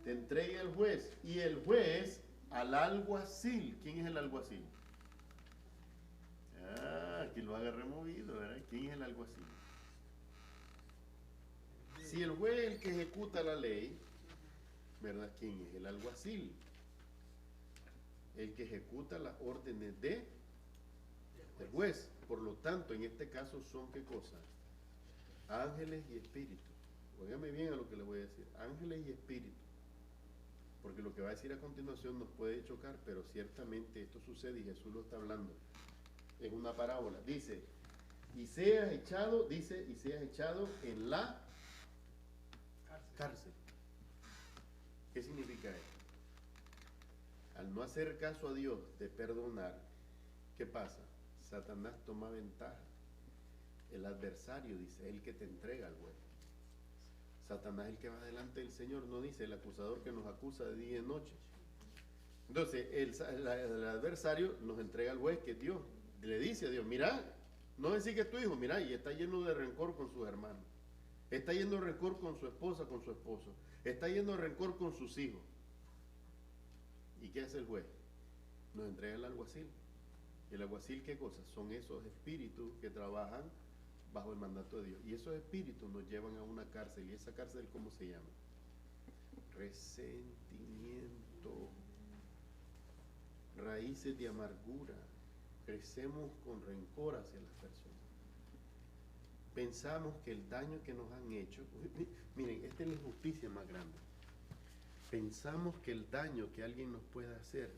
Te entregue al juez. Y el juez al alguacil. ¿Quién es el alguacil? Que lo haga removido, ¿verdad? ¿Quién es el alguacil? si el juez es el que ejecuta la ley, ¿verdad? ¿Quién es? El alguacil. El que ejecuta las órdenes del juez. Por lo tanto, en este caso son ¿qué cosas? Ángeles y espíritus. Óigame bien a lo que le voy a decir. Ángeles y espíritus. Porque lo que va a decir a continuación nos puede chocar, pero ciertamente esto sucede y Jesús lo está hablando. Es una parábola. Dice, y seas echado en la cárcel. ¿Qué significa esto? Al no hacer caso a Dios de perdonar, ¿qué pasa? Satanás toma ventaja. El adversario, dice, el que te entrega al juez. Satanás es el que va delante del Señor, no dice el acusador que nos acusa de día y de noche. Entonces, el adversario nos entrega al juez, que es Dios. Le dice a Dios, mira, no decir que es tu hijo, mira, y está lleno de rencor con sus hermanos. Está lleno de rencor con su esposa, con su esposo. Está lleno de rencor con sus hijos. ¿Y qué hace el juez? Nos entrega el alguacil. ¿El alguacil qué cosa? Son esos espíritus que trabajan bajo el mandato de Dios. Y esos espíritus nos llevan a una cárcel. ¿Y esa cárcel cómo se llama? Resentimiento. Raíces de amargura. Crecemos con rencor hacia las personas. Pensamos que el daño que nos han hecho, miren, esta es la injusticia más grande. Pensamos que el daño que alguien nos puede hacer,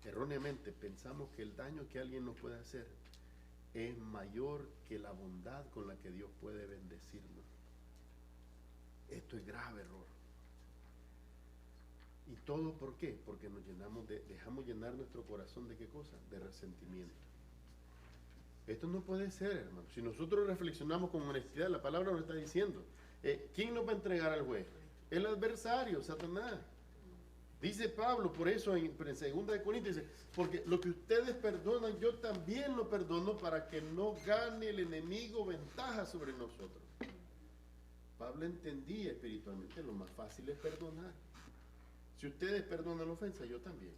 erróneamente pensamos que el daño que alguien nos puede hacer es mayor que la bondad con la que Dios puede bendecirnos. Esto es grave error. ¿Y todo por qué? Porque nos dejamos llenar nuestro corazón de qué cosa? De resentimiento. Esto no puede ser, hermano. Si nosotros reflexionamos con honestidad, la palabra nos está diciendo, ¿quién nos va a entregar al juez? El adversario, Satanás. Dice Pablo, por eso en 2 Corintios dice, porque lo que ustedes perdonan, yo también lo perdono para que no gane el enemigo ventaja sobre nosotros. Pablo entendía espiritualmente, lo más fácil es perdonar. Si ustedes perdonan la ofensa, yo también.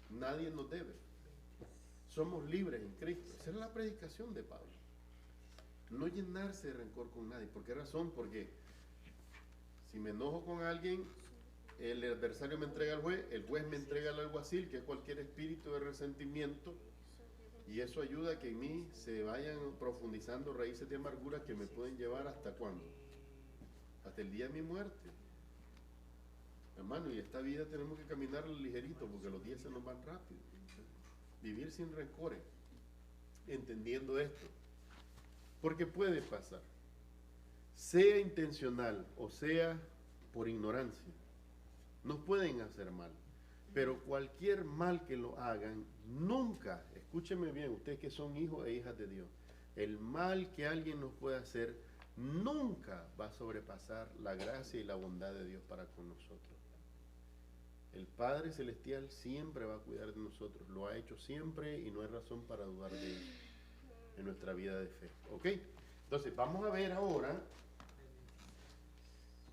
Nadie nos debe. Somos libres en Cristo. Esa es la predicación de Pablo. No llenarse de rencor con nadie. ¿Por qué razón? Porque si me enojo con alguien, el adversario me entrega al juez, el juez me entrega al alguacil, que es cualquier espíritu de resentimiento, y eso ayuda a que en mí se vayan profundizando raíces de amargura que me pueden llevar hasta ¿cuándo? Hasta el día de mi muerte. Hermano, y esta vida tenemos que caminar ligerito porque los días se nos van rápido. Vivir sin rencores, entendiendo esto. Porque puede pasar, sea intencional o sea por ignorancia, nos pueden hacer mal. Pero cualquier mal que lo hagan, nunca, escúcheme bien, ustedes que son hijos e hijas de Dios, el mal que alguien nos puede hacer, nunca va a sobrepasar la gracia y la bondad de Dios para con nosotros. El Padre Celestial siempre va a cuidar de nosotros, lo ha hecho siempre y no hay razón para dudar de él en nuestra vida de fe. ¿Ok? Entonces, vamos a ver ahora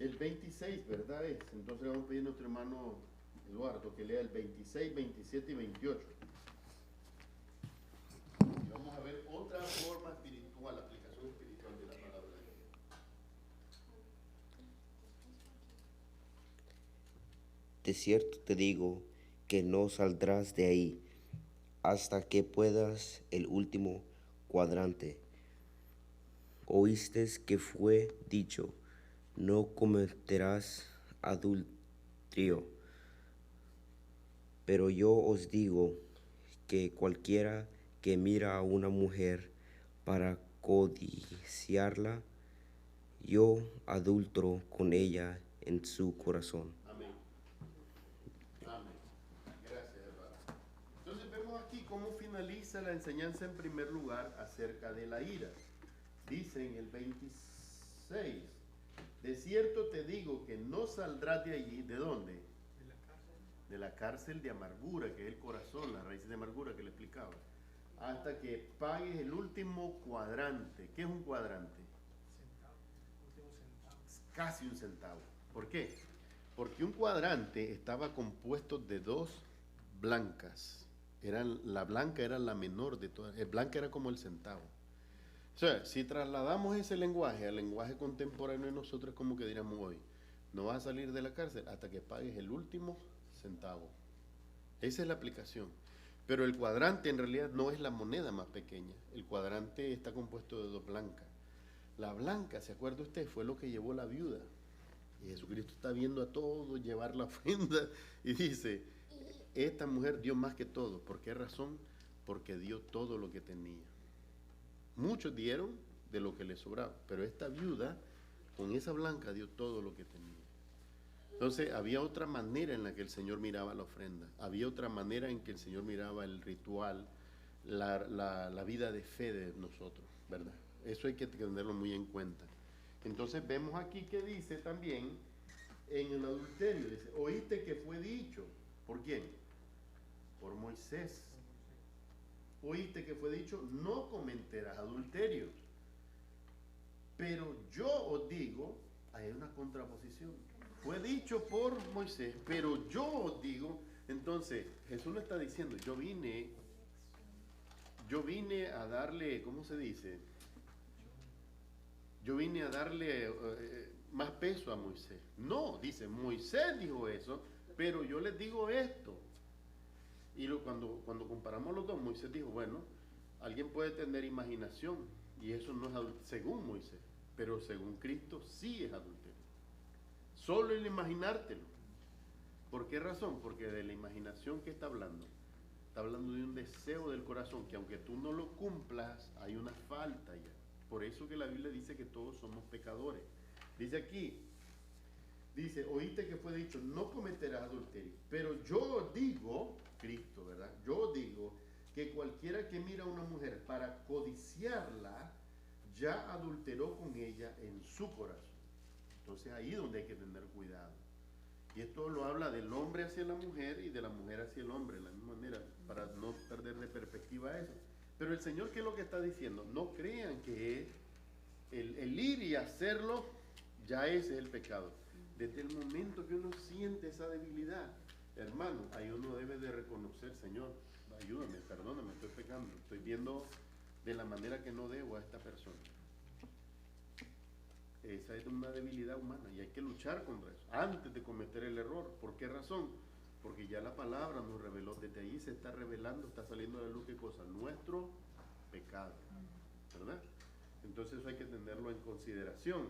el 26, ¿verdad? Entonces vamos a pedir a nuestro hermano Eduardo que lea el 26, 27 y 28. Y vamos a ver otra forma espiritual, aplicación espiritual de la palabra de Dios. De cierto te digo que no saldrás de ahí hasta que puedas el último cuadrante. Oíste que fue dicho, no cometerás adulterio. Pero yo os digo que cualquiera que mira a una mujer para codiciarla, yo adultero con ella en su corazón. ¿Cómo finaliza la enseñanza en primer lugar acerca de la ira? Dice en el 26, de cierto te digo que no saldrás de allí, ¿de dónde? De la cárcel de amargura, que es el corazón, las raíces de amargura que le explicaba, hasta que pagues el último cuadrante. ¿Qué es un cuadrante? Casi un centavo. ¿Por qué? Porque un cuadrante estaba compuesto de dos blancas. La blanca era la menor de todas. El blanca era como el centavo. sea, si trasladamos ese lenguaje al lenguaje contemporáneo de nosotros, como que diríamos hoy, no vas a salir de la cárcel hasta que pagues el último centavo. Esa es la aplicación. Pero el cuadrante en realidad no es la moneda más pequeña. El cuadrante está compuesto de dos blancas. La blanca, ¿se acuerda usted? Fue lo que llevó la viuda. Y Jesucristo está viendo a todos llevar la ofrenda y dice, esta mujer dio más que todo. ¿Por qué razón? Porque dio todo lo que tenía. Muchos dieron de lo que les sobraba, pero esta viuda con esa blanca dio todo lo que tenía. Entonces había otra manera en la que el Señor miraba la ofrenda, había otra manera en que el Señor miraba el ritual, la vida de fe de nosotros, ¿verdad? Eso hay que tenerlo muy en cuenta. Entonces vemos aquí que dice también en el adulterio, dice, oíste que fue dicho, ¿por quién? Por Moisés. Oíste que fue dicho, no cometerás adulterio. Pero yo os digo, hay una contraposición. Fue dicho por Moisés, pero yo os digo, entonces Jesús le está diciendo, yo vine a darle, ¿cómo se dice? Yo vine a darle más peso a Moisés. No, dice, Moisés dijo eso, pero yo les digo esto. Y cuando comparamos los dos, Moisés dijo, bueno, alguien puede tener imaginación, y eso no es según Moisés, pero según Cristo sí es adulterio. Solo el imaginártelo. ¿Por qué razón? Porque de la imaginación que está hablando de un deseo del corazón, que aunque tú no lo cumplas, hay una falta ya. Por eso que la Biblia dice que todos somos pecadores. Dice aquí, dice, oíste que fue dicho, no cometerás adulterio. Pero yo digo, Cristo, ¿verdad? Yo digo que cualquiera que mira a una mujer para codiciarla, ya adulteró con ella en su corazón. Entonces ahí es donde hay que tener cuidado. Y esto lo habla del hombre hacia la mujer y de la mujer hacia el hombre, de la misma manera, para no perder de perspectiva eso. Pero el Señor, ¿qué es lo que está diciendo? No crean que el ir y hacerlo, ya ese es el pecado. Desde el momento que uno siente esa debilidad, hermano, ahí uno debe de reconocer, Señor, ayúdame, perdóname, estoy pecando, estoy viendo de la manera que no debo a esta persona. Esa es una debilidad humana y hay que luchar contra eso antes de cometer el error. ¿Por qué razón? Porque ya la palabra nos reveló, desde ahí se está revelando, está saliendo a la luz, ¿qué cosa? Nuestro pecado, ¿verdad? Entonces eso hay que tenerlo en consideración.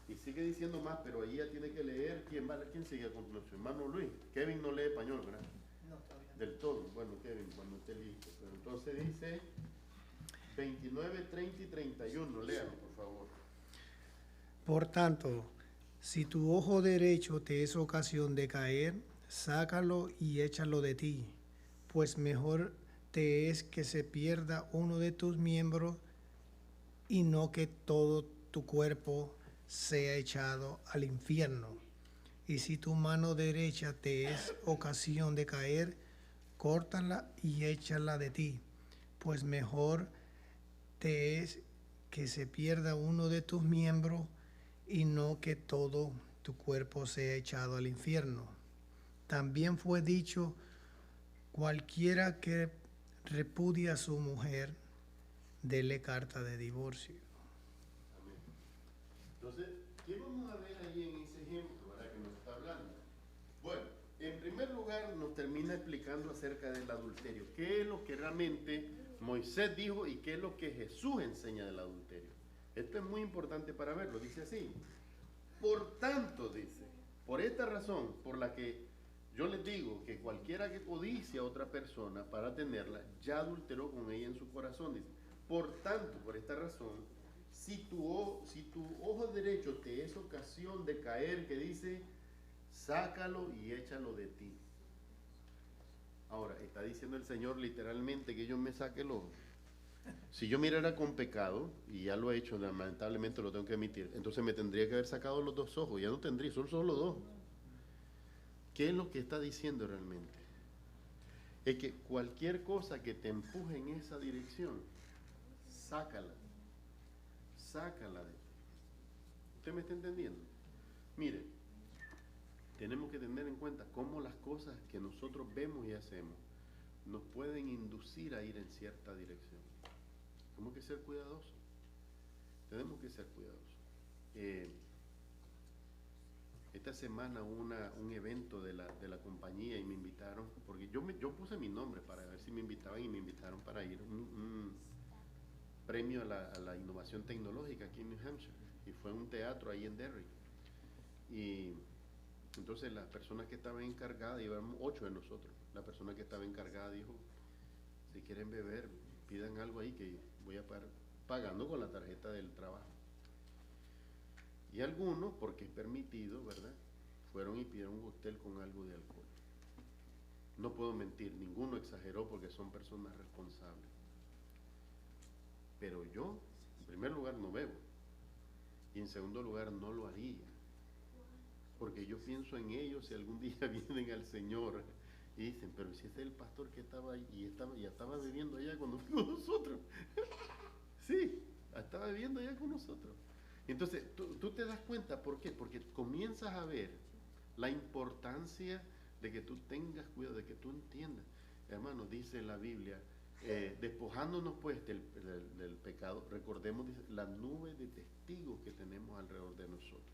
Y sigue diciendo más, pero ahí ya tiene que leer. ¿Quién sigue a continuación? Hermano Luis. Kevin no lee español, ¿verdad? No, todavía no. Del todo. Bueno, Kevin, cuando esté listo. Pero entonces dice 29, 30 y 31. Léalo, por favor. Por tanto, si tu ojo derecho te es ocasión de caer, sácalo y échalo de ti, pues mejor te es que se pierda uno de tus miembros y no que todo tu cuerpo sea echado al infierno. Y si tu mano derecha te es ocasión de caer, córtala y échala de ti, pues mejor te es que se pierda uno de tus miembros y no que todo tu cuerpo sea echado al infierno. También fue dicho, cualquiera que repudia a su mujer, dele carta de divorcio. Amén. Entonces, ¿qué vamos a ver ahí en ese ejemplo, ¿verdad? Que nos está hablando? Bueno, en primer lugar nos termina explicando acerca del adulterio. ¿Qué es lo que realmente Moisés dijo y qué es lo que Jesús enseña del adulterio? Esto es muy importante para verlo. Dice así, por tanto, dice, por esta razón, por la que yo les digo que cualquiera que codicia a otra persona para tenerla, ya adulteró con ella en su corazón. Dice, por tanto, por esta razón, si tu ojo derecho te es ocasión de caer, que dice, sácalo y échalo de ti. Ahora, está diciendo el Señor literalmente que yo me saque el ojo. Si yo mirara con pecado, y ya lo he hecho, lamentablemente lo tengo que admitir, entonces me tendría que haber sacado los dos ojos, ya no tendría, solo dos. ¿Qué es lo que está diciendo realmente? Es que cualquier cosa que te empuje en esa dirección, sácala de ti. ¿Usted me está entendiendo? Mire, tenemos que tener en cuenta cómo las cosas que nosotros vemos y hacemos nos pueden inducir a ir en cierta dirección. Tenemos que ser cuidadosos. tenemos que ser cuidadosos. Esta semana hubo un evento de la compañía y me invitaron, porque yo puse mi nombre para ver si me invitaban y me invitaron para ir un premio a la innovación tecnológica aquí en New Hampshire, y fue un teatro ahí en Derry. Y entonces la persona que estaba encargada, íbamos 8 de nosotros, la persona que estaba encargada dijo, si quieren beber, pidan algo ahí que voy a pagar, pagando con la tarjeta del trabajo. Y algunos, porque es permitido, ¿verdad?, fueron y pidieron un cóctel con algo de alcohol. No puedo mentir, ninguno exageró porque son personas responsables. Pero yo, en primer lugar, no bebo. Y en segundo lugar, no lo haría. Porque yo pienso en ellos si algún día vienen al Señor y dicen, pero si este es el pastor que estaba ahí y ya estaba bebiendo allá cuando fuimos nosotros. Sí, estaba bebiendo allá con nosotros. Entonces, tú te das cuenta, ¿por qué? Porque comienzas a ver la importancia de que tú tengas cuidado, de que tú entiendas. Hermano, dice la Biblia, despojándonos pues del pecado, recordemos, dice, la nube de testigos que tenemos alrededor de nosotros.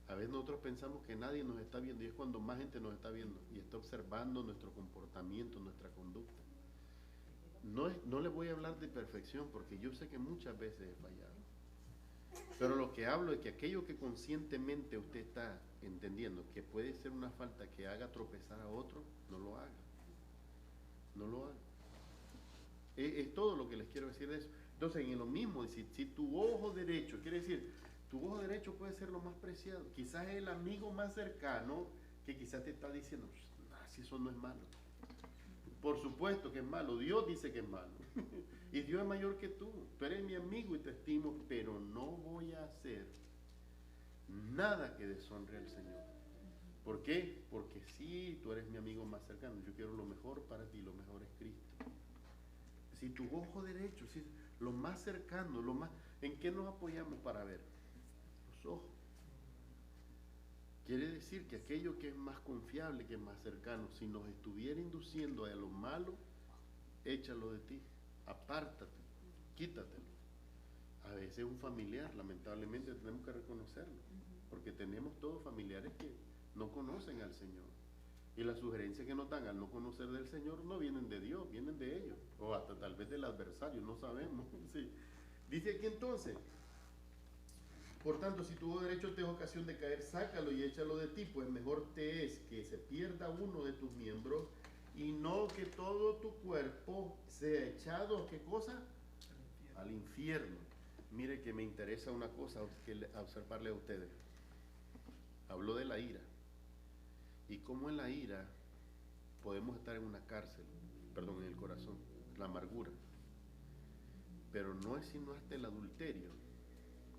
A veces nosotros pensamos que nadie nos está viendo, y es cuando más gente nos está viendo y está observando nuestro comportamiento, nuestra conducta. No les voy a hablar de perfección, porque yo sé que muchas veces he fallado. Pero lo que hablo es que aquello que conscientemente usted está entendiendo que puede ser una falta que haga tropezar a otro, no lo haga. No lo haga. Es todo lo que les quiero decir de eso. Entonces, en lo mismo, si tu ojo derecho, quiere decir, tu ojo derecho puede ser lo más preciado. Quizás es el amigo más cercano que quizás te está diciendo, si eso no es malo. Por supuesto que es malo, Dios dice que es malo. Y Dios es mayor que tú. Tú eres mi amigo y te estimo, pero no voy a hacer nada que deshonre al Señor. ¿Por qué? Porque sí, tú eres mi amigo más cercano. Yo quiero lo mejor para ti, lo mejor es Cristo. Si tu ojo derecho, si lo más cercano, ¿en qué nos apoyamos para ver? Los ojos. Quiere decir que aquello que es más confiable, que es más cercano, si nos estuviera induciendo a lo malo, échalo de ti. Apártate, quítatelo. A veces un familiar, lamentablemente tenemos que reconocerlo, porque tenemos todos familiares que no conocen al Señor, y las sugerencias que nos dan al no conocer del Señor no vienen de Dios, vienen de ellos, o hasta tal vez del adversario, no sabemos. Sí. Dice aquí entonces, por tanto, si tu ojo derecho te es ocasión de caer, sácalo y échalo de ti, pues mejor te es que se pierda uno de tus miembros y no que todo tu cuerpo sea echado, ¿qué cosa? Al infierno. Mire que me interesa una cosa que observarle a ustedes. Habló de la ira. Y cómo en la ira podemos estar en una cárcel, en el corazón, la amargura. Pero no es sino hasta el adulterio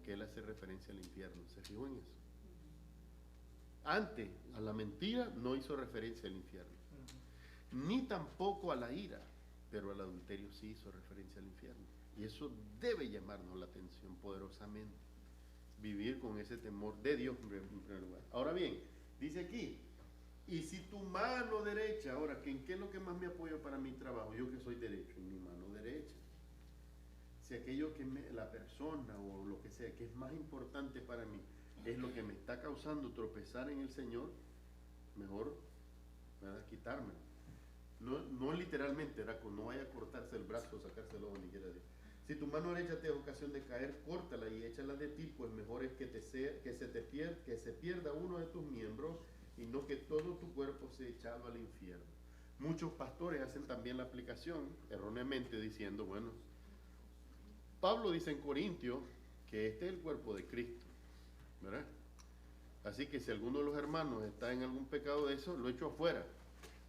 que él hace referencia al infierno. ¿Se fijó en eso? Antes, a la mentira no hizo referencia al infierno. Ni tampoco a la ira, pero al adulterio sí hizo referencia al infierno. Y eso debe llamarnos la atención poderosamente. Vivir con ese temor de Dios en primer lugar. Ahora bien, dice aquí, y si tu mano derecha, ahora, ¿en qué es lo que más me apoya para mi trabajo? Yo que soy derecho, en mi mano derecha. Si aquello que la persona o lo que sea que es más importante para mí es lo que me está causando tropezar en el Señor, mejor, ¿verdad?, quitármelo. No literalmente, no vaya a cortarse el brazo o sacarse el ojo, ni quiera decir. Si tu mano derecha te da ocasión de caer, córtala y échala de ti, pues mejor es que se pierda uno de tus miembros y no que todo tu cuerpo sea echado al infierno. Muchos pastores hacen también la aplicación, erróneamente, diciendo, bueno, Pablo dice en Corintios que este es el cuerpo de Cristo, ¿verdad? Así que si alguno de los hermanos está en algún pecado de eso, lo echo afuera,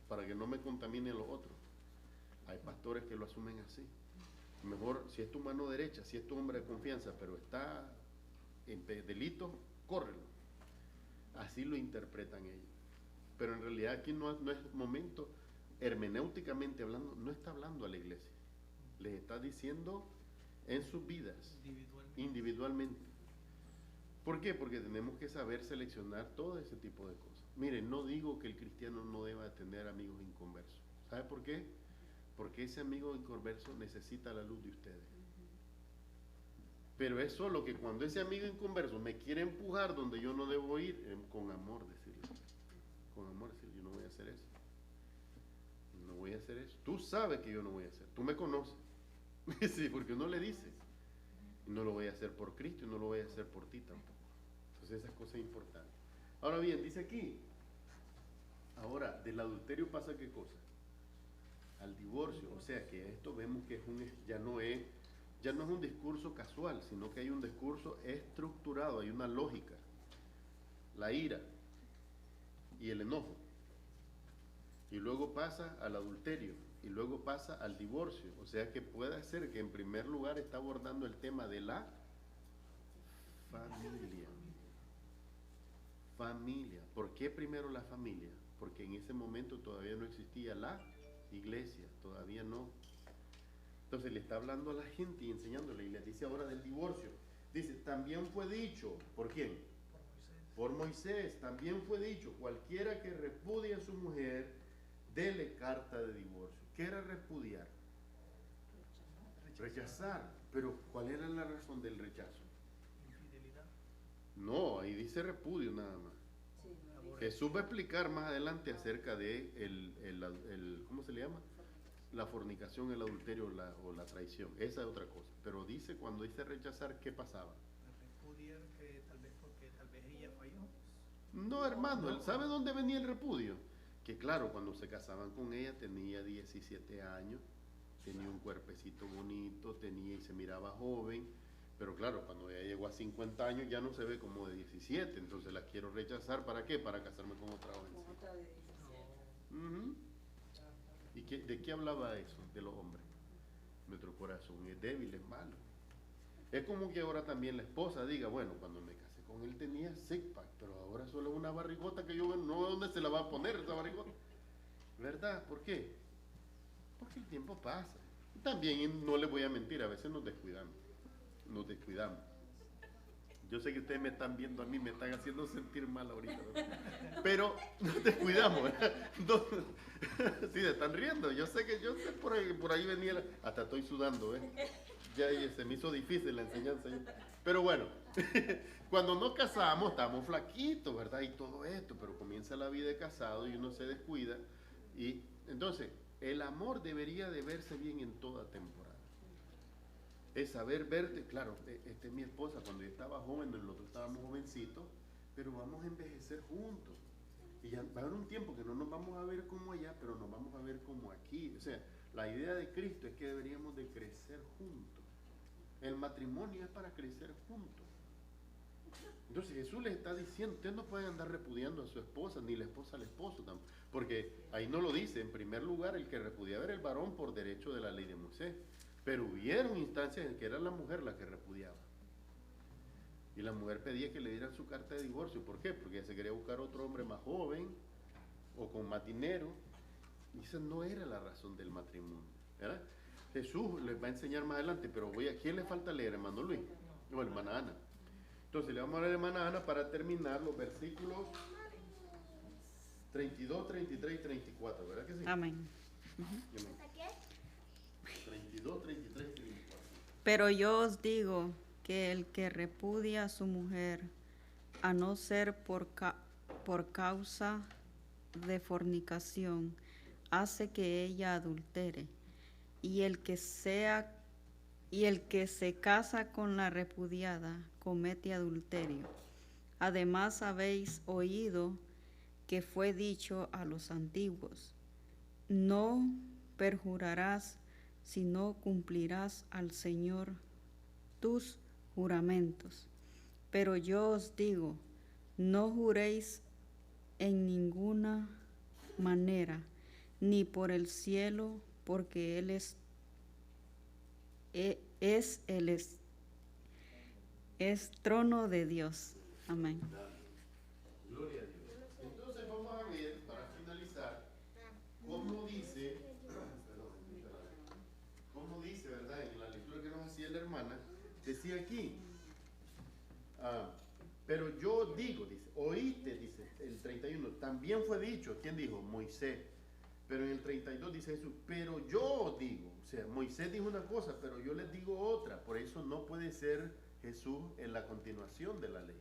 para que no me contamine los otros. Hay pastores que lo asumen así. Mejor, si es tu mano derecha, si es tu hombre de confianza, pero está en delito, córrelo. Así lo interpretan ellos. Pero en realidad aquí no es momento, hermenéuticamente hablando, no está hablando a la iglesia. Les está diciendo en sus vidas, individualmente. ¿Por qué? Porque tenemos que saber seleccionar todo ese tipo de cosas. Miren, no digo que el cristiano no deba tener amigos inconversos. ¿Sabe por qué? Porque ese amigo inconverso necesita la luz de ustedes. Pero es solo que cuando ese amigo inconverso me quiere empujar donde yo no debo ir, con amor decirle. Con amor decirle, yo no voy a hacer eso. No voy a hacer eso. Tú sabes que yo no voy a hacer. Tú me conoces. Sí, porque uno le dice. Y no lo voy a hacer por Cristo y no lo voy a hacer por ti tampoco. Entonces esas cosas importantes. Ahora bien, dice aquí. Ahora, del adulterio pasa qué cosa? Al divorcio. O sea que esto vemos que ya no es un discurso casual, sino que hay un discurso estructurado, hay una lógica. La ira y el enojo. Y luego pasa al adulterio. Y luego pasa al divorcio. O sea que puede ser que en primer lugar está abordando el tema de la familia. Familia. ¿Por qué primero la familia? Porque en ese momento todavía no existía la iglesia, todavía no. Entonces le está hablando a la gente y enseñándole, y le dice ahora del divorcio. Dice, también fue dicho, ¿por quién? Por Moisés. También fue dicho, cualquiera que repudie a su mujer, dele carta de divorcio. ¿Qué era repudiar? Rechazar. Pero ¿cuál era la razón del rechazo? Infidelidad. No, ahí dice repudio nada más. Jesús va a explicar más adelante acerca de ¿cómo se le llama? La fornicación, el adulterio o la traición. Esa es otra cosa. Pero dice, cuando dice rechazar, ¿qué pasaba? Repudiar tal vez porque tal vez ella falló. No, hermano, ¿sabe dónde venía el repudio? Que claro, cuando se casaban con ella tenía 17 años, tenía un cuerpecito bonito, y se miraba joven, pero claro, cuando ella llegó a 50 años ya no se ve como de 17, entonces la quiero rechazar, ¿para qué? Para casarme con otra jovencita. Con otra de 17. Ujú. ¿Y de qué hablaba eso de los hombres? Nuestro corazón es débil, es malo. Es como que ahora también la esposa diga, bueno, cuando me casé con él tenía six pack, pero ahora solo es una barrigota que yo no sé dónde se la va a poner esa barrigota. ¿Verdad? ¿Por qué? Porque el tiempo pasa. También no les voy a mentir, a veces nos descuidamos. Nos descuidamos. Yo sé que ustedes me están viendo a mí, me están haciendo sentir mal ahorita, ¿verdad? Pero nos descuidamos, ¿verdad? Sí, se están riendo. Yo sé por ahí venía, hasta estoy sudando, ¿eh? Ya se me hizo difícil la enseñanza. Pero bueno, cuando nos casamos estamos flaquitos, ¿verdad? Y todo esto, pero comienza la vida de casado y uno se descuida. Y entonces, el amor debería de verse bien en toda temporada. Es saber verte, claro, esta es mi esposa, cuando yo estaba joven, nosotros estábamos jovencitos, pero vamos a envejecer juntos. Y ya va a haber un tiempo que no nos vamos a ver como allá, pero nos vamos a ver como aquí. O sea, la idea de Cristo es que deberíamos de crecer juntos. El matrimonio es para crecer juntos. Entonces Jesús les está diciendo, ustedes no pueden andar repudiando a su esposa, ni la esposa al esposo tampoco, porque ahí no lo dice. En primer lugar, el que repudiaba era el varón por derecho de la ley de Moisés. Pero hubieron instancias en que era la mujer la que repudiaba. Y la mujer pedía que le dieran su carta de divorcio. ¿Por qué? Porque ella se quería buscar otro hombre más joven o con más dinero. Y esa no era la razón del matrimonio, ¿verdad? Jesús les va a enseñar más adelante, pero ¿quién le falta leer, hermano Luis? No, hermana Ana. Entonces le vamos a leer, hermana Ana, para terminar los versículos 32, 33 y 34, ¿verdad que sí? Amén. Amén. 32, 33 y 34. Pero yo os digo que el que repudia a su mujer, a no ser por causa de fornicación, hace que ella adultere, y el que se casa con la repudiada comete adulterio. Además habéis oído que fue dicho a los antiguos: no perjurarás, sino cumplirás al Señor tus juramentos. Pero yo os digo, no juréis en ninguna manera, ni por el cielo, porque Él es trono de Dios. Amén. Gloria a Dios. Entonces vamos a ver, para finalizar, cómo dice, ¿verdad? En la lectura que nos hacía la hermana, decía aquí, pero yo digo, dice, oíste, dice el 31, también fue dicho, ¿quién dijo? Moisés. Pero en el 32 dice Jesús, pero yo digo, o sea, Moisés dijo una cosa, pero yo les digo otra. Por eso no puede ser Jesús en la continuación de la ley.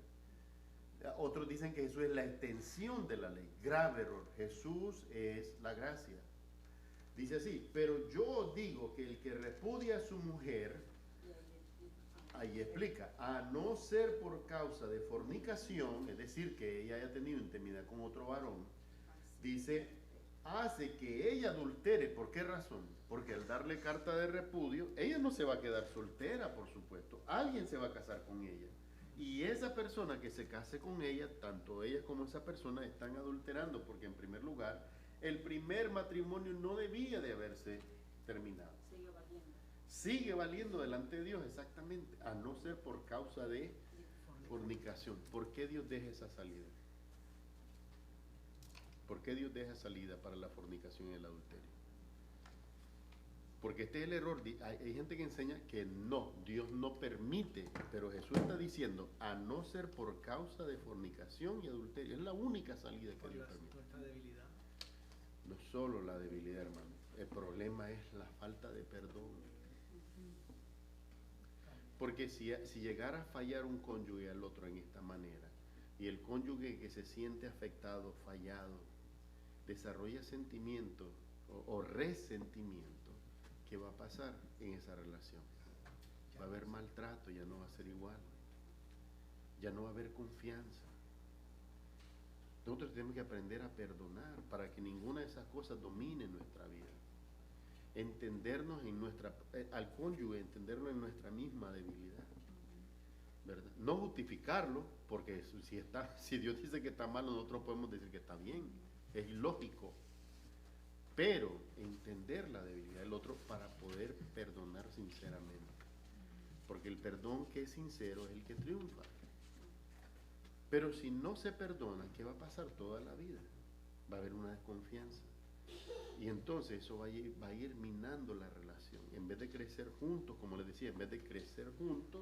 Otros dicen que Jesús es la extensión de la ley. Grave error. Jesús es la gracia. Dice así, pero yo digo que el que repudia a su mujer, ahí explica, a no ser por causa de fornicación, es decir, que ella haya tenido intimidad con otro varón, dice, hace que ella adultere. ¿Por qué razón? Porque al darle carta de repudio, ella no se va a quedar soltera, por supuesto. Alguien se va a casar con ella. Y esa persona que se case con ella, tanto ella como esa persona están adulterando, porque en primer lugar, el primer matrimonio no debía de haberse terminado. Sigue valiendo. Sigue valiendo delante de Dios, exactamente, a no ser por causa de fornicación. ¿Por qué Dios deja esa salida? ¿Por qué Dios deja salida para la fornicación y el adulterio? Porque este es el error. Hay gente que enseña que no, Dios no permite, pero Jesús está diciendo, a no ser por causa de fornicación y adulterio. Es la única salida que Dios permite. Nuestra debilidad. No solo la debilidad, hermano. El problema es la falta de perdón. Porque si llegara a fallar un cónyuge al otro en esta manera, y el cónyuge que se siente afectado, fallado, desarrolla sentimientos o resentimiento, ¿qué va a pasar en esa relación? Va a haber maltrato, ya no va a ser igual. Ya no va a haber confianza. Nosotros tenemos que aprender a perdonar para que ninguna de esas cosas domine nuestra vida. Entendernos al cónyuge, entenderlo en nuestra misma debilidad. ¿Verdad? No justificarlo, porque si Dios dice que está mal, nosotros podemos decir que está bien. Es ilógico. Pero entender la debilidad del otro para poder perdonar sinceramente. Porque el perdón que es sincero es el que triunfa. Pero si no se perdona, ¿qué va a pasar toda la vida? Va a haber una desconfianza. Y entonces eso va a ir minando la relación. En vez de crecer juntos, como les decía, en vez de crecer juntos,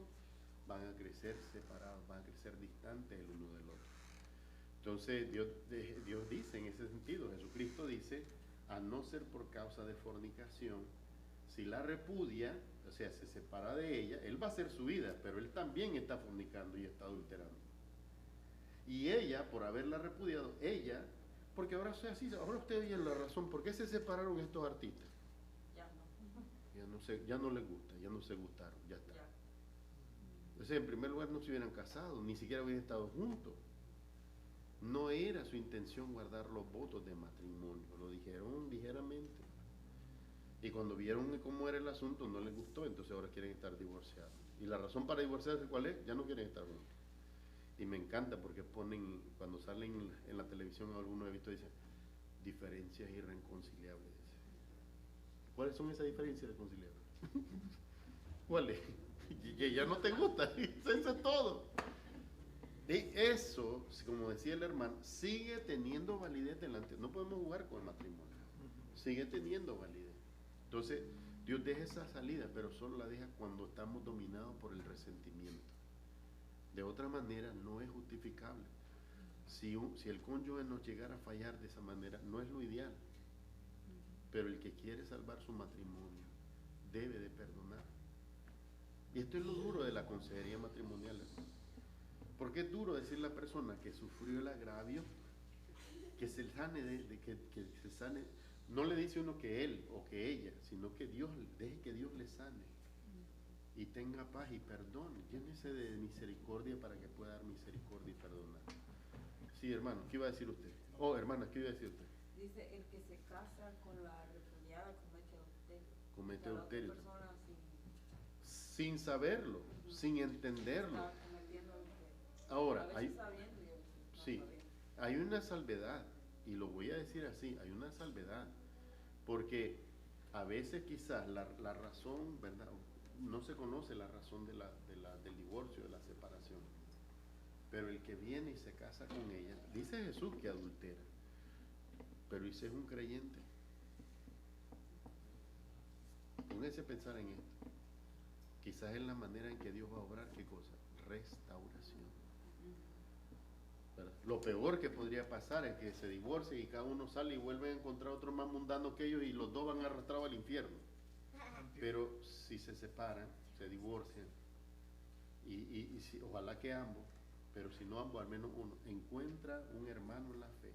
van a crecer separados, van a crecer distantes el uno del otro. Entonces Dios dice en ese sentido, Jesucristo dice, a no ser por causa de fornicación, si la repudia, o sea, se separa de ella, él va a hacer su vida, pero él también está fornicando y está adulterando. Y ella, por haberla repudiado, porque ahora sea así, ahora ustedes oyen la razón, ¿por qué se separaron estos artistas? Ya no les gusta, ya no se gustaron, ya está. Entonces, en primer lugar, no se hubieran casado, ni siquiera hubieran estado juntos. No era su intención guardar los votos de matrimonio, lo dijeron ligeramente. Y cuando vieron cómo era el asunto, no les gustó, entonces ahora quieren estar divorciados. Y la razón para divorciarse, ¿cuál es? Ya no quieren estar juntos. Y me encanta porque ponen, cuando salen en la televisión, algunos he visto, dicen, diferencias irreconciliables. ¿Cuáles son esas diferencias irreconciliables? ¿Cuáles? Que ya no te gusta, eso es todo. Y eso, como decía el hermano, sigue teniendo validez delante. No podemos jugar con el matrimonio. Sigue teniendo validez. Entonces, Dios deja esa salida, pero solo la deja cuando estamos dominados por el resentimiento. De otra manera, no es justificable. Si el cónyuge nos llegara a fallar de esa manera, no es lo ideal. Pero el que quiere salvar su matrimonio debe de perdonar. Y esto es lo duro de la consejería matrimonial. Porque es duro decirle a la persona que sufrió el agravio, que se sane, que se sane. No le dice uno que él o que ella, sino que deje que Dios le sane. Y tenga paz y perdón. Llénese de misericordia para que pueda dar misericordia y perdonar. Sí, hermano, ¿qué iba a decir usted? Oh, hermana, ¿qué iba a decir usted? Dice, el que se casa con la repudiada comete adulterio. Comete O sea, la otra adulterio. persona Sin saberlo, sin entenderlo. está cometiendo adulterio. Ahora, A veces sabiendo y a veces no sí, sabiendo. hay una salvedad, y lo voy a decir así, hay una salvedad, porque a veces quizás la razón, ¿verdad? No se conoce la razón del divorcio, de la separación, pero el que viene y se casa con ella, dice Jesús que adultera, pero ¿y si es un creyente? Póngase a pensar en esto. Quizás es la manera en que Dios va a obrar, ¿qué cosa? Restauración. ¿Verdad? Lo peor que podría pasar es que se divorcien y cada uno sale y vuelve a encontrar otro más mundano que ellos y los dos van arrastrados al infierno. Pero si se separan, se divorcian, y si, ojalá que ambos, pero si no ambos, al menos uno, encuentra un hermano en la fe,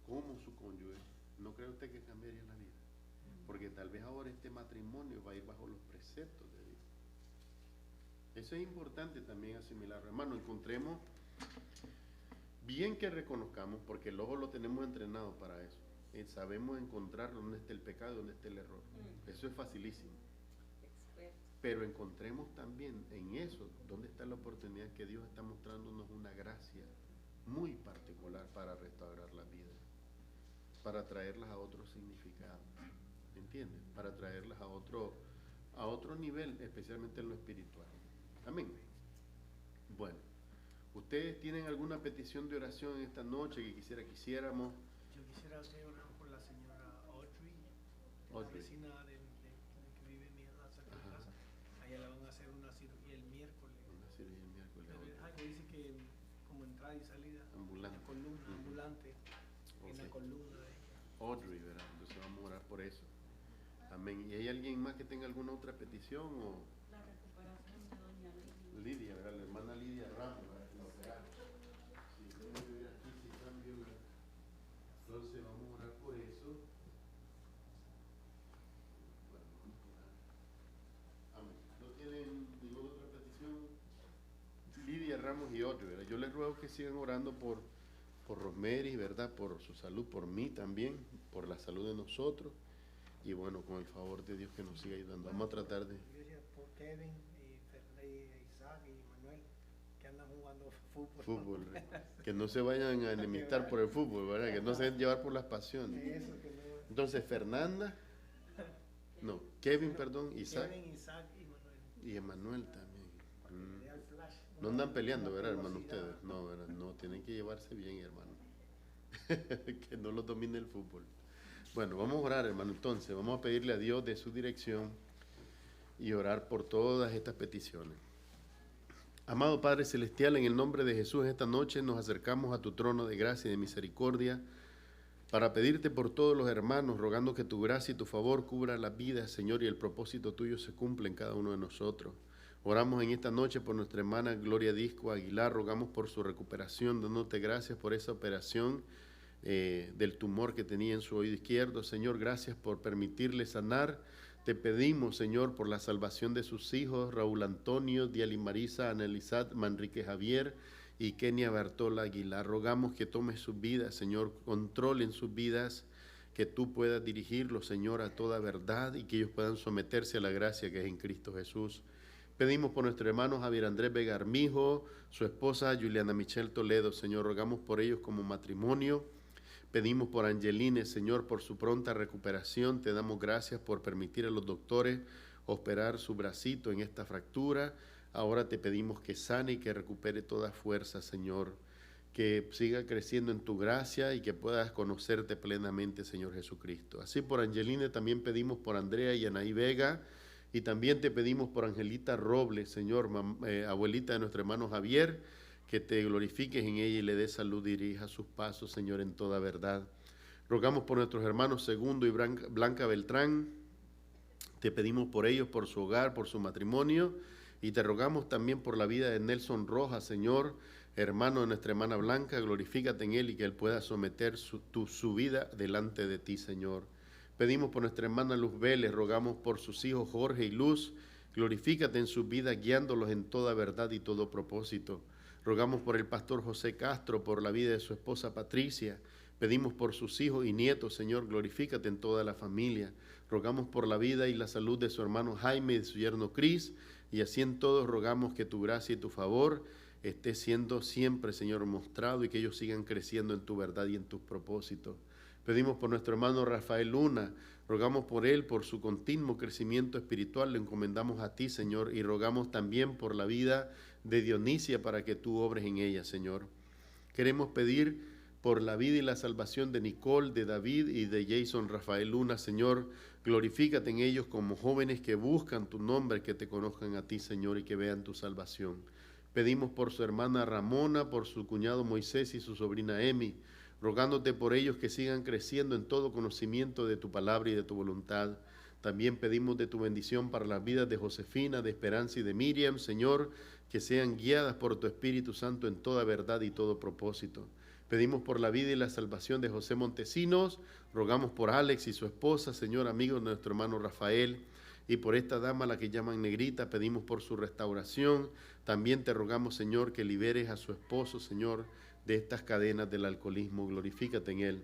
como su cónyuge, ¿no cree usted que cambiaría la vida? Porque tal vez ahora este matrimonio va a ir bajo los preceptos de Dios. Eso es importante también asimilar, hermano. Encontremos, bien que reconozcamos, porque el ojo lo tenemos entrenado para eso. Sabemos encontrar dónde está el pecado y dónde está el error. Eso es facilísimo. Pero encontremos también en eso dónde está la oportunidad que Dios está mostrándonos una gracia muy particular para restaurar las vidas, para traerlas a otro significado, ¿entiendes? Para traerlas a otro nivel, especialmente en lo espiritual. Amén. Bueno, ¿ustedes tienen alguna petición de oración en esta noche que quisiéramos? Yo quisiera hacer oración por la señora Audrey, la vecina que vive en mi casa. A ella le van a hacer una cirugía el miércoles. Una cirugía el miércoles. Algo dice que como entrada y salida. Ambulante. La columna, ambulante. En la columna de ella. Audrey, ¿verdad? Entonces vamos a orar por eso. Amén. ¿Y hay alguien más que tenga alguna otra petición? O La recuperación de doña Lidia. Lidia, ¿verdad? La hermana Lidia Ramos, ¿verdad? Que la operaron. Si usted no viviera aquí, si cambio, ¿verdad? Entonces vamos a orar por eso. Bueno, vamos a orar. Amén. ¿No tienen ninguna otra petición? Lidia Ramos y otro, ¿verdad? Yo les ruego que sigan orando por Rosemary, ¿verdad? Por su salud, por mí también, por la salud de nosotros. Y bueno, con el favor de Dios que nos siga ayudando. Vamos a tratar de... Yo decía por Kevin y Isaac y Manuel, que andan jugando fútbol. Que no se vayan a enemistar por el fútbol, ¿verdad? Que no se dejen llevar por las pasiones. Eso, que no. Entonces, Fernanda, no, Kevin, perdón, Isaac Kevin, Isaac y Manuel. y Emanuel también. Vea el flash. No andan peleando, ¿verdad, hermano? Velocidad. Ustedes, no, ¿verdad? No, tienen que llevarse bien, hermano. Que no lo domine el fútbol. Bueno, vamos a orar, hermano. Entonces, vamos a pedirle a Dios de su dirección y orar por todas estas peticiones. Amado Padre Celestial, en el nombre de Jesús, esta noche nos acercamos a tu trono de gracia y de misericordia para pedirte por todos los hermanos, rogando que tu gracia y tu favor cubra las vidas, Señor, y el propósito tuyo se cumpla en cada uno de nosotros. Oramos en esta noche por nuestra hermana Gloria Disco Aguilar, rogamos por su recuperación, dándote gracias por esa operación del tumor que tenía en su oído izquierdo. Señor, gracias por permitirle sanar. Te pedimos, Señor, por la salvación de sus hijos, Raúl Antonio, Diali Marisa, Anelizat, Manrique Javier y Kenia Bartola Aguilar. Rogamos que tomes sus vidas, Señor, controlen sus vidas, que tú puedas dirigirlos, Señor, a toda verdad y que ellos puedan someterse a la gracia que es en Cristo Jesús. Pedimos por nuestro hermano Javier Andrés Vega Armijo, su esposa Juliana Michelle Toledo, Señor, rogamos por ellos como matrimonio. Pedimos por Angeline, Señor, por su pronta recuperación. Te damos gracias por permitir a los doctores operar su bracito en esta fractura. Ahora te pedimos que sane y que recupere toda fuerza, Señor. Que siga creciendo en tu gracia y que puedas conocerte plenamente, Señor Jesucristo. Así por Angeline también pedimos por Andrea y Anaí Vega. Y también te pedimos por Angelita Robles, Señor, abuelita de nuestro hermano Javier, que te glorifiques en ella y le des salud y dirija sus pasos, Señor, en toda verdad. Rogamos por nuestros hermanos Segundo y Blanca Beltrán. Te pedimos por ellos, por su hogar, por su matrimonio. Y te rogamos también por la vida de Nelson Rojas, Señor, hermano de nuestra hermana Blanca. Glorifícate en él y que él pueda someter su vida delante de ti, Señor. Pedimos por nuestra hermana Luz Vélez. Rogamos por sus hijos Jorge y Luz. Glorifícate en sus vidas, guiándolos en toda verdad y todo propósito. Rogamos por el pastor José Castro, por la vida de su esposa Patricia. Pedimos por sus hijos y nietos, Señor, glorifícate en toda la familia. Rogamos por la vida y la salud de su hermano Jaime y de su yerno Cris. Y así en todos rogamos que tu gracia y tu favor esté siendo siempre, Señor, mostrado y que ellos sigan creciendo en tu verdad y en tus propósitos. Pedimos por nuestro hermano Rafael Luna. Rogamos por él, por su continuo crecimiento espiritual. Le encomendamos a ti, Señor, y rogamos también por la vida de Dionisia para que tú obres en ella, Señor. Queremos pedir por la vida y la salvación de Nicole, de David y de Jason Rafael Luna, Señor. Glorifícate en ellos como jóvenes que buscan tu nombre, que te conozcan a ti, Señor, y que vean tu salvación. Pedimos por su hermana Ramona, por su cuñado Moisés y su sobrina Emi, rogándote por ellos que sigan creciendo en todo conocimiento de tu palabra y de tu voluntad. También pedimos de tu bendición para las vidas de Josefina, de Esperanza y de Miriam, Señor, que sean guiadas por tu Espíritu Santo en toda verdad y todo propósito. Pedimos por la vida y la salvación de José Montesinos, rogamos por Alex y su esposa, Señor, amigo de nuestro hermano Rafael, y por esta dama a la que llaman Negrita, pedimos por su restauración. También te rogamos, Señor, que liberes a su esposo, Señor, de estas cadenas del alcoholismo. Glorifícate en él.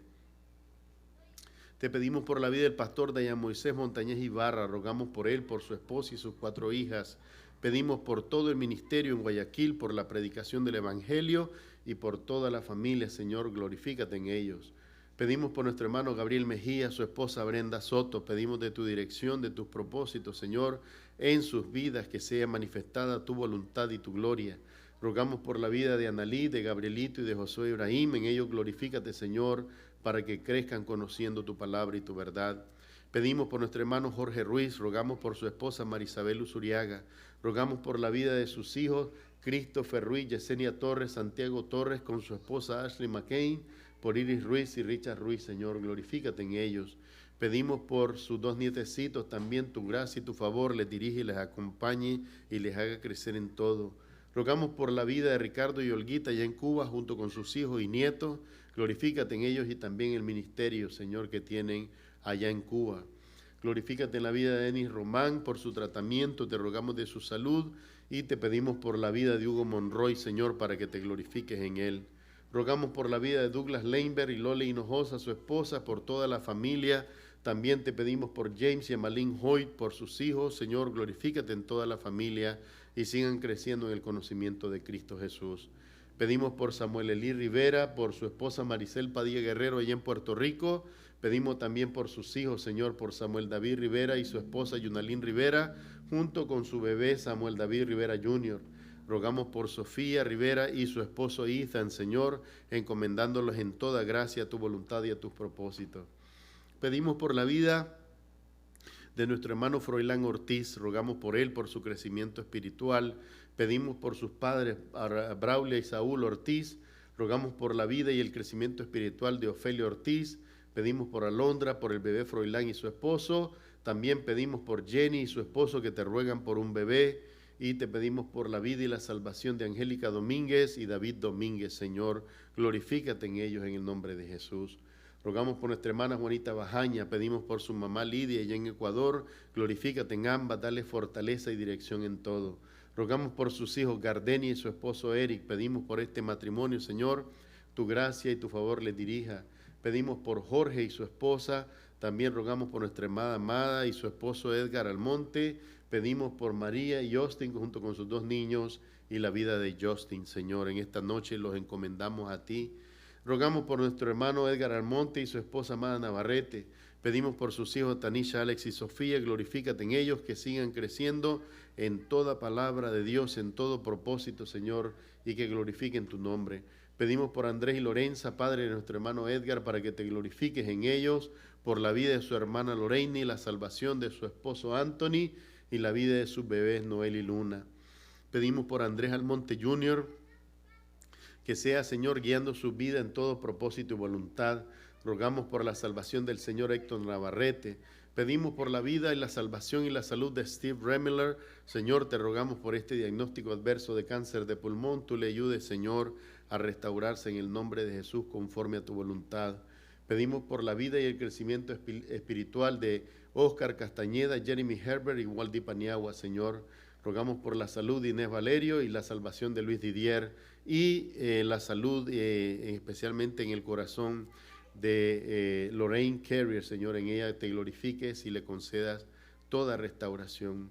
Te pedimos por la vida del pastor Dayan Moisés Montañez Ibarra, rogamos por él, por su esposa y sus 4 hijas. Pedimos por todo el ministerio en Guayaquil, por la predicación del Evangelio y por toda la familia, Señor, glorifícate en ellos. Pedimos por nuestro hermano Gabriel Mejía, su esposa Brenda Soto, pedimos de tu dirección, de tus propósitos, Señor, en sus vidas, que sea manifestada tu voluntad y tu gloria. Rogamos por la vida de Analí, de Gabrielito y de Josué Ibrahim, en ellos glorifícate, Señor, para que crezcan conociendo tu palabra y tu verdad. Pedimos por nuestro hermano Jorge Ruiz, rogamos por su esposa Marisabel Usuriaga, rogamos por la vida de sus hijos, Christopher Ruiz, Yesenia Torres, Santiago Torres, con su esposa Ashley McCain, por Iris Ruiz y Richard Ruiz, Señor, glorifícate en ellos. Pedimos por sus 2 nietecitos, también tu gracia y tu favor les dirige y les acompañe y les haga crecer en todo. Rogamos por la vida de Ricardo y Olguita allá en Cuba, junto con sus hijos y nietos, glorifícate en ellos y también el ministerio, Señor, que tienen allá en Cuba. Glorifícate en la vida de Denis Román por su tratamiento, te rogamos de su salud y te pedimos por la vida de Hugo Monroy, Señor, para que te glorifiques en él. Rogamos por la vida de Douglas Leinberg y Lole Hinojosa, su esposa, por toda la familia. También te pedimos por James y Amalín Hoyt, por sus hijos. Señor, glorifícate en toda la familia y sigan creciendo en el conocimiento de Cristo Jesús. Pedimos por Samuel Elí Rivera, por su esposa Maricel Padilla Guerrero allá en Puerto Rico. Pedimos también por sus hijos, Señor, por Samuel David Rivera y su esposa Yunalín Rivera, junto con su bebé Samuel David Rivera Jr. Rogamos por Sofía Rivera y su esposo Ethan, Señor, encomendándolos en toda gracia a tu voluntad y a tus propósitos. Pedimos por la vida de nuestro hermano Froilán Ortiz, rogamos por él, por su crecimiento espiritual. Pedimos por sus padres, Braulia y Saúl Ortiz, rogamos por la vida y el crecimiento espiritual de Ofelia Ortiz. Pedimos por Alondra, por el bebé Froilán y su esposo. También pedimos por Jenny y su esposo, que te ruegan por un bebé. Y te pedimos por la vida y la salvación de Angélica Domínguez y David Domínguez, Señor. Glorifícate en ellos en el nombre de Jesús. Rogamos por nuestra hermana Juanita Bajaña, pedimos por su mamá Lidia allá en Ecuador. Glorifícate en ambas, dale fortaleza y dirección en todo. Rogamos por sus hijos Gardenia y su esposo Eric. Pedimos por este matrimonio, Señor, tu gracia y tu favor les dirija. Pedimos por Jorge y su esposa. También rogamos por nuestra hermana Amada y su esposo Edgar Almonte. Pedimos por María y Justin junto con sus 2 niños y la vida de Justin, Señor. En esta noche los encomendamos a ti. Rogamos por nuestro hermano Edgar Almonte y su esposa Amada Navarrete. Pedimos por sus hijos Tanisha, Alex y Sofía. Glorifícate en ellos, que sigan creciendo en toda palabra de Dios, en todo propósito, Señor, y que glorifiquen tu nombre. Pedimos por Andrés y Lorenza, padre de nuestro hermano Edgar, para que te glorifiques en ellos, por la vida de su hermana Lorena y la salvación de su esposo Anthony y la vida de sus bebés Noel y Luna. Pedimos por Andrés Almonte Jr., que sea, Señor, guiando su vida en todo propósito y voluntad. Rogamos por la salvación del Señor Héctor Navarrete. Pedimos por la vida y la salvación y la salud de Steve Remiller. Señor, te rogamos por este diagnóstico adverso de cáncer de pulmón. Tú le ayudes, Señor, a restaurarse en el nombre de Jesús conforme a tu voluntad. Pedimos por la vida y el crecimiento espiritual de Oscar Castañeda, Jeremy Herbert y Waldi Paniagua, Señor. Rogamos por la salud de Inés Valerio y la salvación de Luis Didier y la salud especialmente en el corazón de Lorraine Carrier, Señor. En ella te glorifiques y le concedas toda restauración.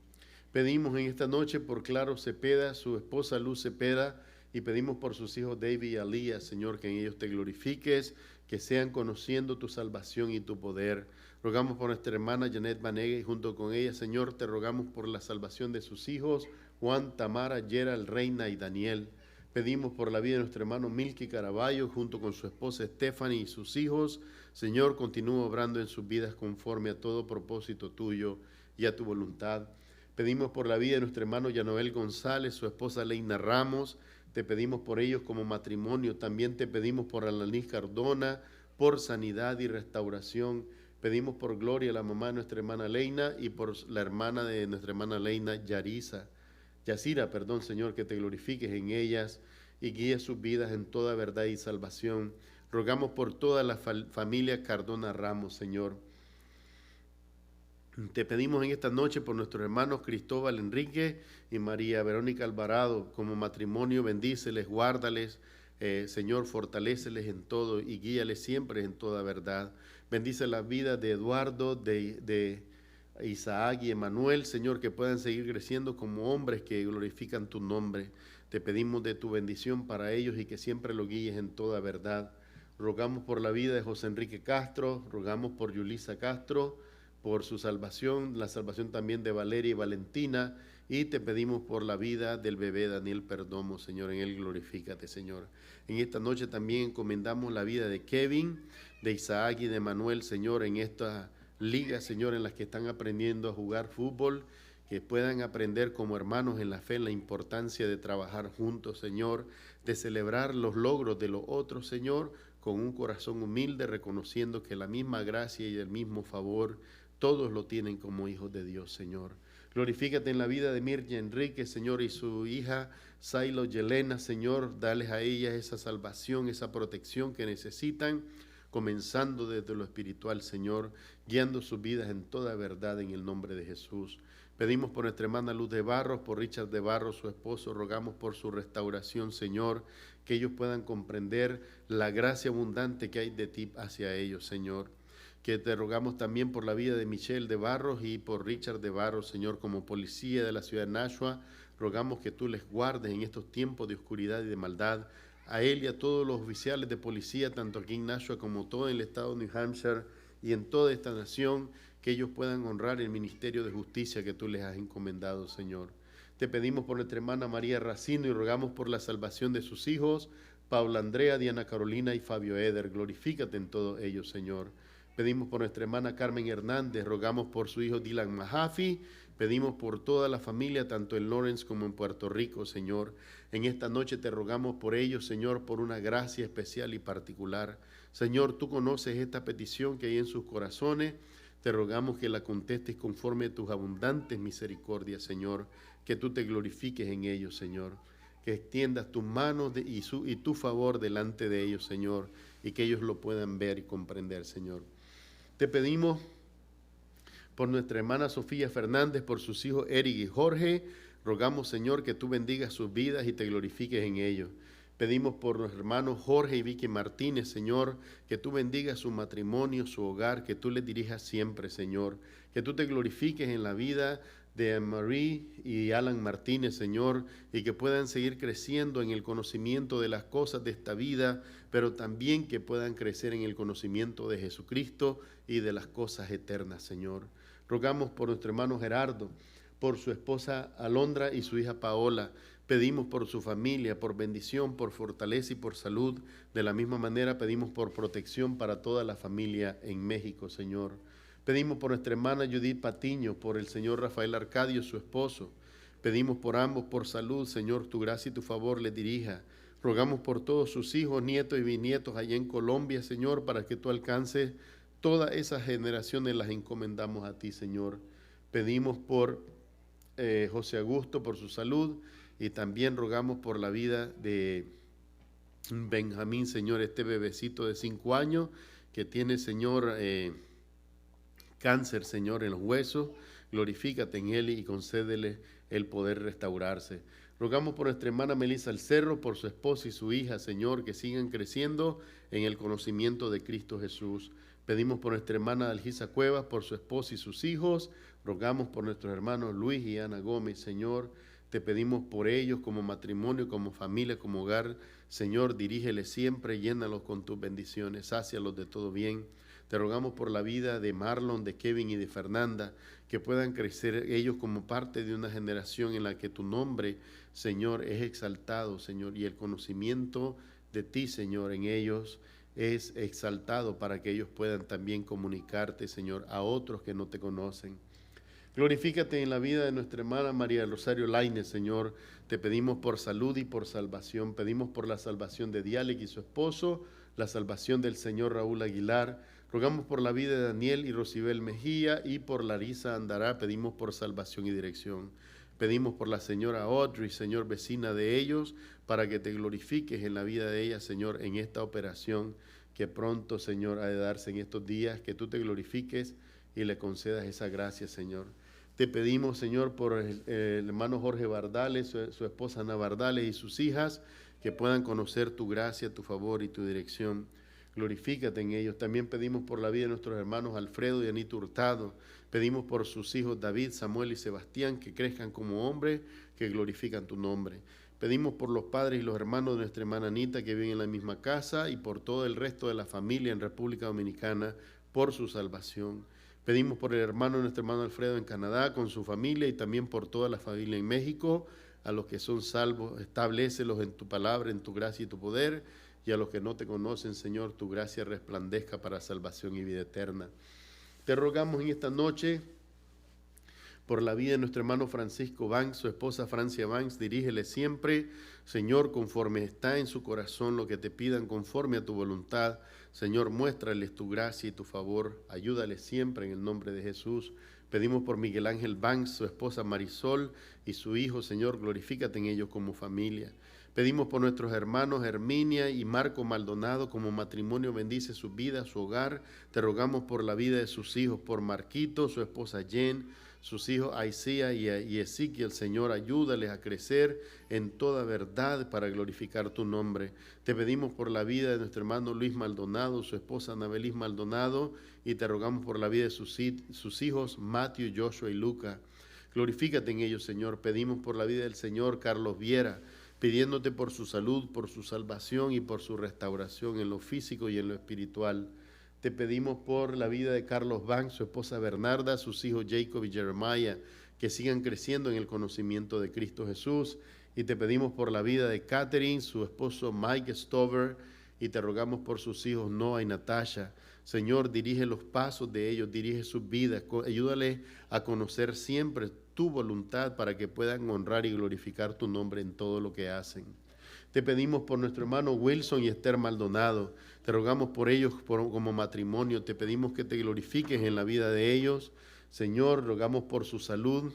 Pedimos en esta noche por Claro Cepeda, su esposa Luz Cepeda, y pedimos por sus hijos David y Alía, Señor, que en ellos te glorifiques, que sean conociendo tu salvación y tu poder. Rogamos por nuestra hermana Janet Vanega y junto con ella, Señor, te rogamos por la salvación de sus hijos, Juan, Tamara, Gerald, Reina y Daniel. Pedimos por la vida de nuestro hermano Milky Caraballo junto con su esposa Stephanie y sus hijos. Señor, continúa obrando en sus vidas conforme a todo propósito tuyo y a tu voluntad. Pedimos por la vida de nuestro hermano Yanoel González, su esposa Leina Ramos. Te pedimos por ellos como matrimonio. También te pedimos por Alanis Cardona, por sanidad y restauración. Pedimos por Gloria, la mamá de nuestra hermana Leina, y por la hermana de nuestra hermana Leina, Yacira, Señor, que te glorifiques en ellas y guíes sus vidas en toda verdad y salvación. Rogamos por toda la familia Cardona Ramos, Señor. Te pedimos en esta noche por nuestros hermanos Cristóbal Enrique y María Verónica Alvarado, como matrimonio, bendíceles, guárdales, Señor, fortaléceles en todo y guíales siempre en toda verdad. Bendice la vida de Eduardo, de Isaac y Emanuel, Señor, que puedan seguir creciendo como hombres que glorifican tu nombre. Te pedimos de tu bendición para ellos y que siempre lo guíes en toda verdad. Rogamos por la vida de José Enrique Castro, rogamos por Yulisa Castro, por su salvación, la salvación también de Valeria y Valentina, y te pedimos por la vida del bebé Daniel Perdomo, Señor, en él glorifícate, Señor. En esta noche también encomendamos la vida de Kevin, de Isaac y de Manuel, Señor, en esta liga, Señor, en las que están aprendiendo a jugar fútbol, que puedan aprender como hermanos en la fe la importancia de trabajar juntos, Señor, de celebrar los logros de los otros, Señor, con un corazón humilde, reconociendo que la misma gracia y el mismo favor todos lo tienen como hijos de Dios, Señor. Glorifícate en la vida de Mirja Enrique, Señor, y su hija Sailo Yelena, Señor. Dales a ellas esa salvación, esa protección que necesitan, comenzando desde lo espiritual, Señor, guiando sus vidas en toda verdad en el nombre de Jesús. Pedimos por nuestra hermana Luz de Barros, por Richard de Barros, su esposo. Rogamos por su restauración, Señor, que ellos puedan comprender la gracia abundante que hay de ti hacia ellos, Señor. Que te rogamos también por la vida de Michelle de Barros y por Richard de Barros, Señor, como policía de la ciudad de Nashua. Rogamos que tú les guardes en estos tiempos de oscuridad y de maldad. A él y a todos los oficiales de policía, tanto aquí en Nashua como todo el estado de New Hampshire y en toda esta nación, que ellos puedan honrar el ministerio de justicia que tú les has encomendado, Señor. Te pedimos por nuestra hermana María Racino y rogamos por la salvación de sus hijos, Paula Andrea, Diana Carolina y Fabio Eder. Glorifícate en todos ellos, Señor. Pedimos por nuestra hermana Carmen Hernández, rogamos por su hijo Dylan Mahaffey, pedimos por toda la familia, tanto en Lawrence como en Puerto Rico, Señor. En esta noche te rogamos por ellos, Señor, por una gracia especial y particular. Señor, tú conoces esta petición que hay en sus corazones, te rogamos que la contestes conforme a tus abundantes misericordias, Señor, que tú te glorifiques en ellos, Señor, que extiendas tus manos y tu favor delante de ellos, Señor, y que ellos lo puedan ver y comprender, Señor. Te pedimos por nuestra hermana Sofía Fernández, por sus hijos Eric y Jorge. Rogamos, Señor, que tú bendigas sus vidas y te glorifiques en ellos. Pedimos por los hermanos Jorge y Vicky Martínez, Señor, que tú bendigas su matrimonio, su hogar, que tú les dirijas siempre, Señor. Que tú te glorifiques en la vida de Marie y Alan Martínez, Señor, y que puedan seguir creciendo en el conocimiento de las cosas de esta vida, pero también que puedan crecer en el conocimiento de Jesucristo y de las cosas eternas, Señor. Rogamos por nuestro hermano Gerardo, por su esposa Alondra y su hija Paola. Pedimos por su familia, por bendición, por fortaleza y por salud. De la misma manera pedimos por protección para toda la familia en México, Señor. Pedimos por nuestra hermana Judith Patiño, por el señor Rafael Arcadio, su esposo. Pedimos por ambos por salud, Señor, tu gracia y tu favor les dirija. Rogamos por todos sus hijos, nietos y bisnietos allá en Colombia, Señor, para que tú alcances todas esas generaciones, las encomendamos a ti, Señor. Pedimos por José Augusto, por su salud, y también rogamos por la vida de Benjamín, Señor, este bebecito de 5 años que tiene, Señor, cáncer, Señor, en los huesos. Glorifícate en él y concédele el poder restaurarse. Rogamos por nuestra hermana Melissa El Cerro, por su esposa y su hija, Señor, que sigan creciendo en el conocimiento de Cristo Jesús. Pedimos por nuestra hermana Algisa Cuevas, por su esposa y sus hijos. Rogamos por nuestros hermanos Luis y Ana Gómez, Señor. Te pedimos por ellos como matrimonio, como familia, como hogar. Señor, dirígeles siempre, llénalos con tus bendiciones, sácialos de todo bien. Te rogamos por la vida de Marlon, de Kevin y de Fernanda, que puedan crecer ellos como parte de una generación en la que tu nombre, Señor, es exaltado, Señor, y el conocimiento de ti, Señor, en ellos es exaltado para que ellos puedan también comunicarte, Señor, a otros que no te conocen. Glorifícate en la vida de nuestra hermana María del Rosario Lainez, Señor. Te pedimos por salud y por salvación. Pedimos por la salvación de Dialek y su esposo, la salvación del señor Raúl Aguilar. Rogamos por la vida de Daniel y Rosibel Mejía y por Larisa Andará. Pedimos por salvación y dirección. Pedimos por la señora Audrey, Señor, vecina de ellos, para que te glorifiques en la vida de ella, Señor, en esta operación que pronto, Señor, ha de darse en estos días, que tú te glorifiques y le concedas esa gracia, Señor. Te pedimos, Señor, por el hermano Jorge Bardales, su esposa Ana Bardales y sus hijas, que puedan conocer tu gracia, tu favor y tu dirección. Glorifícate en ellos. También pedimos por la vida de nuestros hermanos Alfredo y Anita Hurtado. Pedimos por sus hijos David, Samuel y Sebastián, que crezcan como hombres, que glorifican tu nombre. Pedimos por los padres y los hermanos de nuestra hermana Anita, que viven en la misma casa, y por todo el resto de la familia en República Dominicana, por su salvación. Pedimos por el hermano de nuestro hermano Alfredo en Canadá, con su familia, y también por toda la familia en México. A los que son salvos, establécelos en tu palabra, en tu gracia y tu poder, y a los que no te conocen, Señor, tu gracia resplandezca para salvación y vida eterna. Te rogamos en esta noche por la vida de nuestro hermano Francisco Banks, su esposa Francia Banks. Dirígele siempre, Señor, conforme está en su corazón lo que te pidan, conforme a tu voluntad. Señor, muéstrales tu gracia y tu favor. Ayúdales siempre en el nombre de Jesús. Pedimos por Miguel Ángel Banks, su esposa Marisol y su hijo. Señor, glorifícate en ellos como familia. Pedimos por nuestros hermanos Herminia y Marco Maldonado, como matrimonio bendice su vida, su hogar. Te rogamos por la vida de sus hijos, por Marquito, su esposa Jen, sus hijos Aisía y Ezequiel. Señor, ayúdales a crecer en toda verdad para glorificar tu nombre. Te pedimos por la vida de nuestro hermano Luis Maldonado, su esposa Anabelis Maldonado, y te rogamos por la vida de sus hijos Matthew, Joshua y Luca. Glorifícate en ellos, Señor. Pedimos por la vida del señor Carlos Viera, pidiéndote por su salud, por su salvación y por su restauración en lo físico y en lo espiritual. Te pedimos por la vida de Carlos Banks, su esposa Bernarda, sus hijos Jacob y Jeremiah, que sigan creciendo en el conocimiento de Cristo Jesús. Y te pedimos por la vida de Catherine, su esposo Mike Stover, y te rogamos por sus hijos Noah y Natasha. Señor, dirige los pasos de ellos, dirige sus vidas, ayúdales a conocer siempre tu voluntad para que puedan honrar y glorificar tu nombre en todo lo que hacen. Te pedimos por nuestro hermano Wilson y Esther Maldonado. Te rogamos por ellos como matrimonio. Te pedimos que te glorifiques en la vida de ellos. Señor, rogamos por su salud,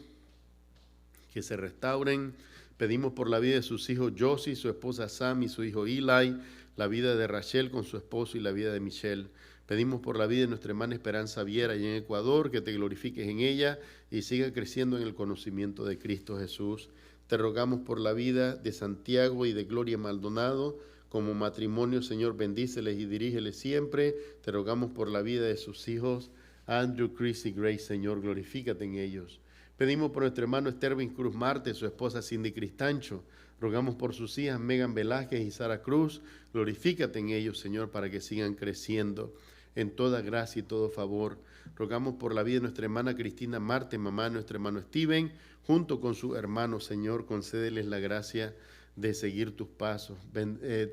que se restauren. Pedimos por la vida de sus hijos Josie, su esposa Sam y su hijo Eli, la vida de Rachel con su esposo y la vida de Michelle. Pedimos por la vida de nuestra hermana Esperanza Viera y en Ecuador, que te glorifiques en ella y siga creciendo en el conocimiento de Cristo Jesús. Te rogamos por la vida de Santiago y de Gloria Maldonado, como matrimonio, Señor, bendíceles y dirígeles siempre. Te rogamos por la vida de sus hijos Andrew, Chris y Grace, Señor, glorifícate en ellos. Pedimos por nuestro hermano Stervin Cruz Marte, su esposa Cindy Cristancho. Rogamos por sus hijas Megan Velázquez y Sara Cruz. Glorifícate en ellos, Señor, para que sigan creciendo en toda gracia y todo favor. Rogamos por la vida de nuestra hermana Cristina Marte, mamá de nuestro hermano Steven, junto con su hermano, Señor, concédeles la gracia de seguir tus pasos.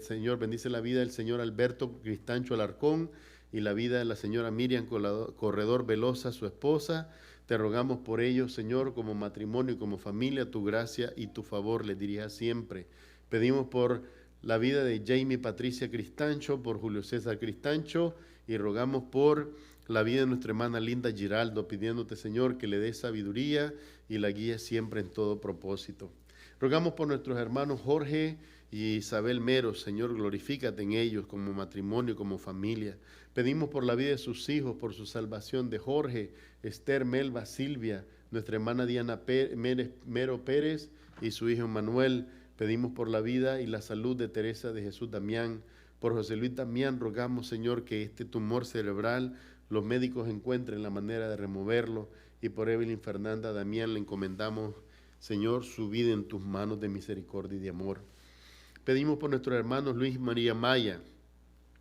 Señor, bendice la vida del señor Alberto Cristancho Alarcón y la vida de la señora Miriam Corredor Velosa, su esposa. Te rogamos por ellos, Señor, como matrimonio y como familia, tu gracia y tu favor les dirija siempre. Pedimos por la vida de Jamie Patricia Cristancho, por Julio César Cristancho, y rogamos por la vida de nuestra hermana Linda Giraldo, pidiéndote, Señor, que le dé sabiduría y la guíe siempre en todo propósito. Rogamos por nuestros hermanos Jorge y Isabel Mero, Señor, glorifícate en ellos como matrimonio, como familia. Pedimos por la vida de sus hijos, por su salvación de Jorge, Esther, Melba, Silvia, nuestra hermana Diana Mero Pérez y su hijo Manuel. Pedimos por la vida y la salud de Teresa de Jesús Damián. Por José Luis Damián rogamos, Señor, que este tumor cerebral los médicos encuentren la manera de removerlo. Y por Evelyn Fernanda Damián le encomendamos, Señor, su vida en tus manos de misericordia y de amor. Pedimos por nuestros hermanos Luis María Maya.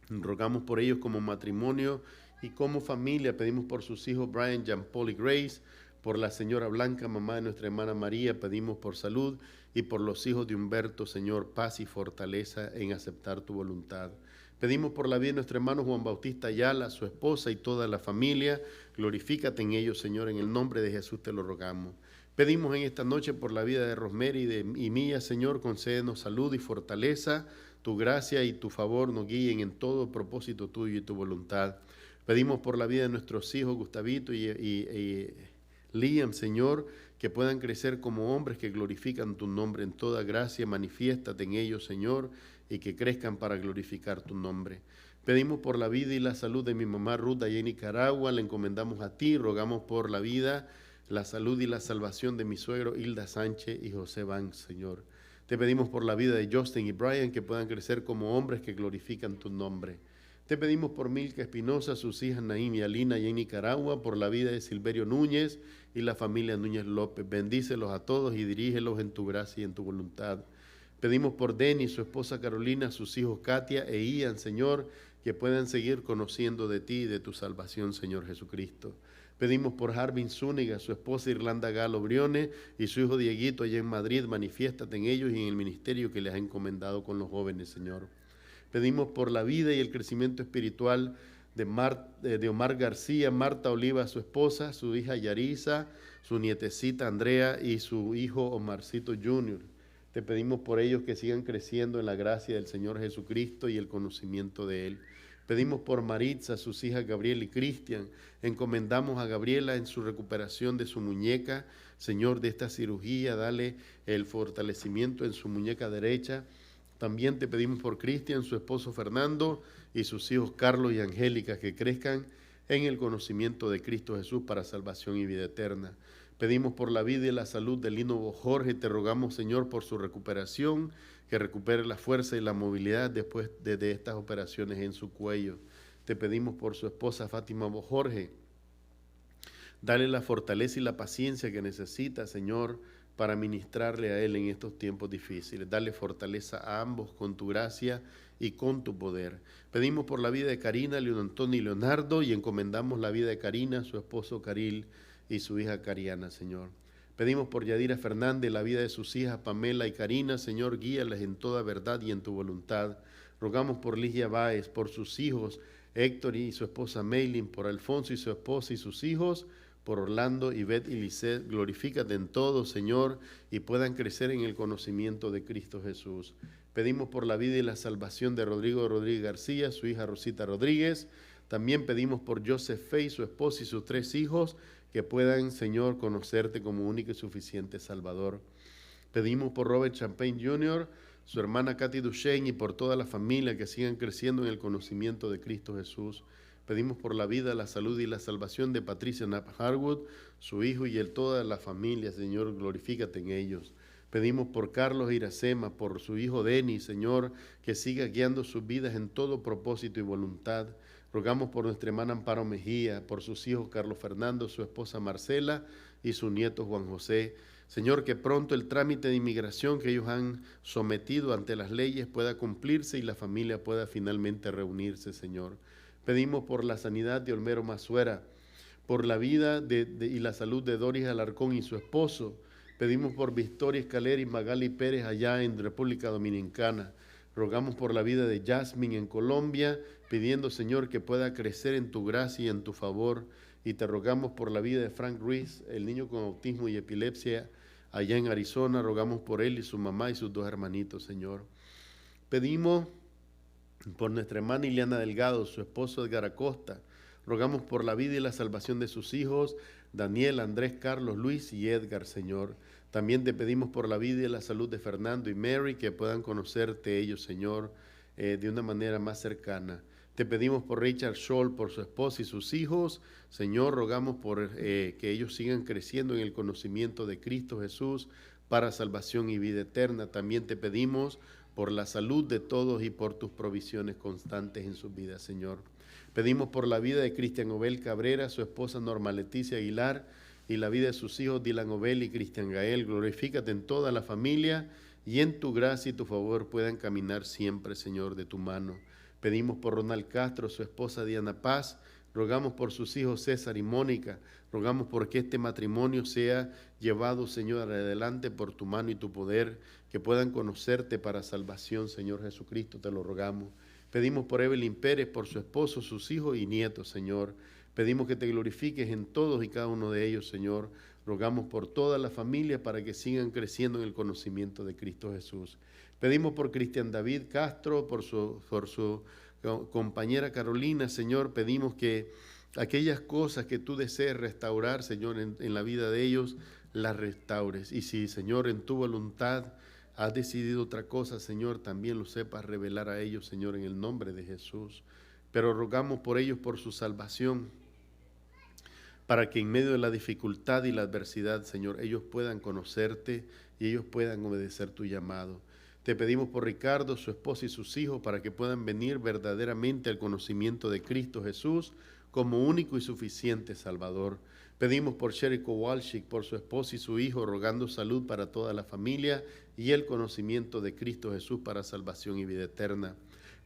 Rogamos por ellos como matrimonio y como familia. Pedimos por sus hijos Brian, Jean Paul y Grace. Por la señora Blanca, mamá de nuestra hermana María, pedimos por salud. Y por los hijos de Humberto, Señor, paz y fortaleza en aceptar tu voluntad. Pedimos por la vida de nuestro hermano Juan Bautista Ayala, su esposa y toda la familia. Glorifícate en ellos, Señor, en el nombre de Jesús te lo rogamos. Pedimos en esta noche por la vida de Rosemary y mía, Señor, concédenos salud y fortaleza. Tu gracia y tu favor nos guíen en todo propósito tuyo y tu voluntad. Pedimos por la vida de nuestros hijos, Gustavito y Liam, Señor, que puedan crecer como hombres que glorifican tu nombre en toda gracia. Manifiéstate en ellos, Señor, y que crezcan para glorificar tu nombre. Pedimos por la vida y la salud de mi mamá Ruth allá en Nicaragua. Le encomendamos a ti, rogamos por la vida, la salud y la salvación de mi suegro Hilda Sánchez y José Banks, Señor. Te pedimos por la vida de Justin y Brian, que puedan crecer como hombres que glorifican tu nombre. Te pedimos por Milka Espinosa, sus hijas Naim y Alina allá en Nicaragua, por la vida de Silverio Núñez y la familia Núñez López. Bendícelos a todos y dirígelos en tu gracia y en tu voluntad. Pedimos por Denny, su esposa Carolina, sus hijos Katia e Ian, Señor, que puedan seguir conociendo de ti y de tu salvación, Señor Jesucristo. Pedimos por Harvin Zúñiga, su esposa Irlanda Galo Briones y su hijo Dieguito allá en Madrid. Manifiéstate en ellos y en el ministerio que les ha encomendado con los jóvenes, Señor. Pedimos por la vida y el crecimiento espiritual de Omar García, Marta Oliva, su esposa, su hija Yarisa, su nietecita Andrea y su hijo Omarcito Jr. Te pedimos por ellos que sigan creciendo en la gracia del Señor Jesucristo y el conocimiento de Él. Pedimos por Maritza, sus hijas Gabriela y Cristian. Encomendamos a Gabriela en su recuperación de su muñeca. Señor, de esta cirugía, dale el fortalecimiento en su muñeca derecha. También te pedimos por Cristian, su esposo Fernando y sus hijos Carlos y Angélica, que crezcan en el conocimiento de Cristo Jesús para salvación y vida eterna. Pedimos por la vida y la salud de Lino Jorge. Te rogamos, Señor, por su recuperación, que recupere la fuerza y la movilidad después de estas operaciones en su cuello. Te pedimos por su esposa Fátima Jorge. Dale la fortaleza y la paciencia que necesita, Señor, para ministrarle a él en estos tiempos difíciles. Dale fortaleza a ambos con tu gracia y con tu poder. Pedimos por la vida de Karina, León Antonio y Leonardo, y encomendamos la vida de Karina, su esposo Caril y su hija Cariana, Señor. Pedimos por Yadira Fernández, la vida de sus hijas Pamela y Karina, Señor, guíalas en toda verdad y en tu voluntad. Rogamos por Ligia Báez, por sus hijos Héctor y su esposa Meilin, por Alfonso y su esposa y sus hijos, por Orlando, Ivette y Lisette. Glorifícate en todo, Señor, y puedan crecer en el conocimiento de Cristo Jesús. Pedimos por la vida y la salvación de Rodrigo Rodríguez García, su hija Rosita Rodríguez. También pedimos por Joseph Fay, su esposa y sus 3 hijos, que puedan, Señor, conocerte como único y suficiente Salvador. Pedimos por Robert Champagne Jr., su hermana Katy Duchesne y por toda la familia que sigan creciendo en el conocimiento de Cristo Jesús. Pedimos por la vida, la salud y la salvación de Patricia Knapp Harwood, su hijo y toda la familia, Señor, glorifícate en ellos. Pedimos por Carlos Iracema, por su hijo Denis, Señor, que siga guiando sus vidas en todo propósito y voluntad. Rogamos por nuestra hermana Amparo Mejía, por sus hijos Carlos Fernando, su esposa Marcela y su nieto Juan José. Señor, que pronto el trámite de inmigración que ellos han sometido ante las leyes pueda cumplirse y la familia pueda finalmente reunirse, Señor. Pedimos por la sanidad de Olmero Mazuera, por la vida y la salud de Doris Alarcón y su esposo. Pedimos por Victoria Escalera y Magali Pérez allá en República Dominicana. Rogamos por la vida de Jasmine en Colombia, pidiendo, Señor, que pueda crecer en tu gracia y en tu favor. Y te rogamos por la vida de Frank Ruiz, el niño con autismo y epilepsia allá en Arizona. Rogamos por él y su mamá y sus 2 hermanitos, Señor. Pedimos por nuestra hermana Ileana Delgado, su esposo Edgar Acosta. Rogamos por la vida y la salvación de sus hijos, Daniel, Andrés, Carlos, Luis y Edgar, Señor. También te pedimos por la vida y la salud de Fernando y Mary, que puedan conocerte ellos, Señor, de una manera más cercana. Te pedimos por Richard Scholl, por su esposa y sus hijos. Señor, rogamos por que ellos sigan creciendo en el conocimiento de Cristo Jesús para salvación y vida eterna. También te pedimos por la salud de todos y por tus provisiones constantes en sus vidas, Señor. Pedimos por la vida de Cristian Obel Cabrera, su esposa Norma Leticia Aguilar, y la vida de sus hijos Dylan Obel y Cristian Gael. Glorifícate en toda la familia y en tu gracia y tu favor puedan caminar siempre, Señor, de tu mano. Pedimos por Ronald Castro, su esposa Diana Paz. Rogamos por sus hijos César y Mónica. Rogamos por que este matrimonio sea llevado, Señor, adelante por tu mano y tu poder, que puedan conocerte para salvación, Señor Jesucristo, te lo rogamos. Pedimos por Evelyn Pérez, por su esposo, sus hijos y nietos, Señor. Pedimos que te glorifiques en todos y cada uno de ellos, Señor. Rogamos por toda la familia para que sigan creciendo en el conocimiento de Cristo Jesús. Pedimos por Cristian David Castro, por su compañera Carolina, Señor. Pedimos que aquellas cosas que tú desees restaurar, Señor, en la vida de ellos, las restaures. Y si, Señor, en tu voluntad has decidido otra cosa, Señor, también lo sepas revelar a ellos, Señor, en el nombre de Jesús. Pero rogamos por ellos, por su salvación, para que en medio de la dificultad y la adversidad, Señor, ellos puedan conocerte y ellos puedan obedecer tu llamado. Te pedimos por Ricardo, su esposa y sus hijos, para que puedan venir verdaderamente al conocimiento de Cristo Jesús como único y suficiente Salvador. Pedimos por Sherry Kowalczyk, por su esposa y su hijo, rogando salud para toda la familia y el conocimiento de Cristo Jesús para salvación y vida eterna.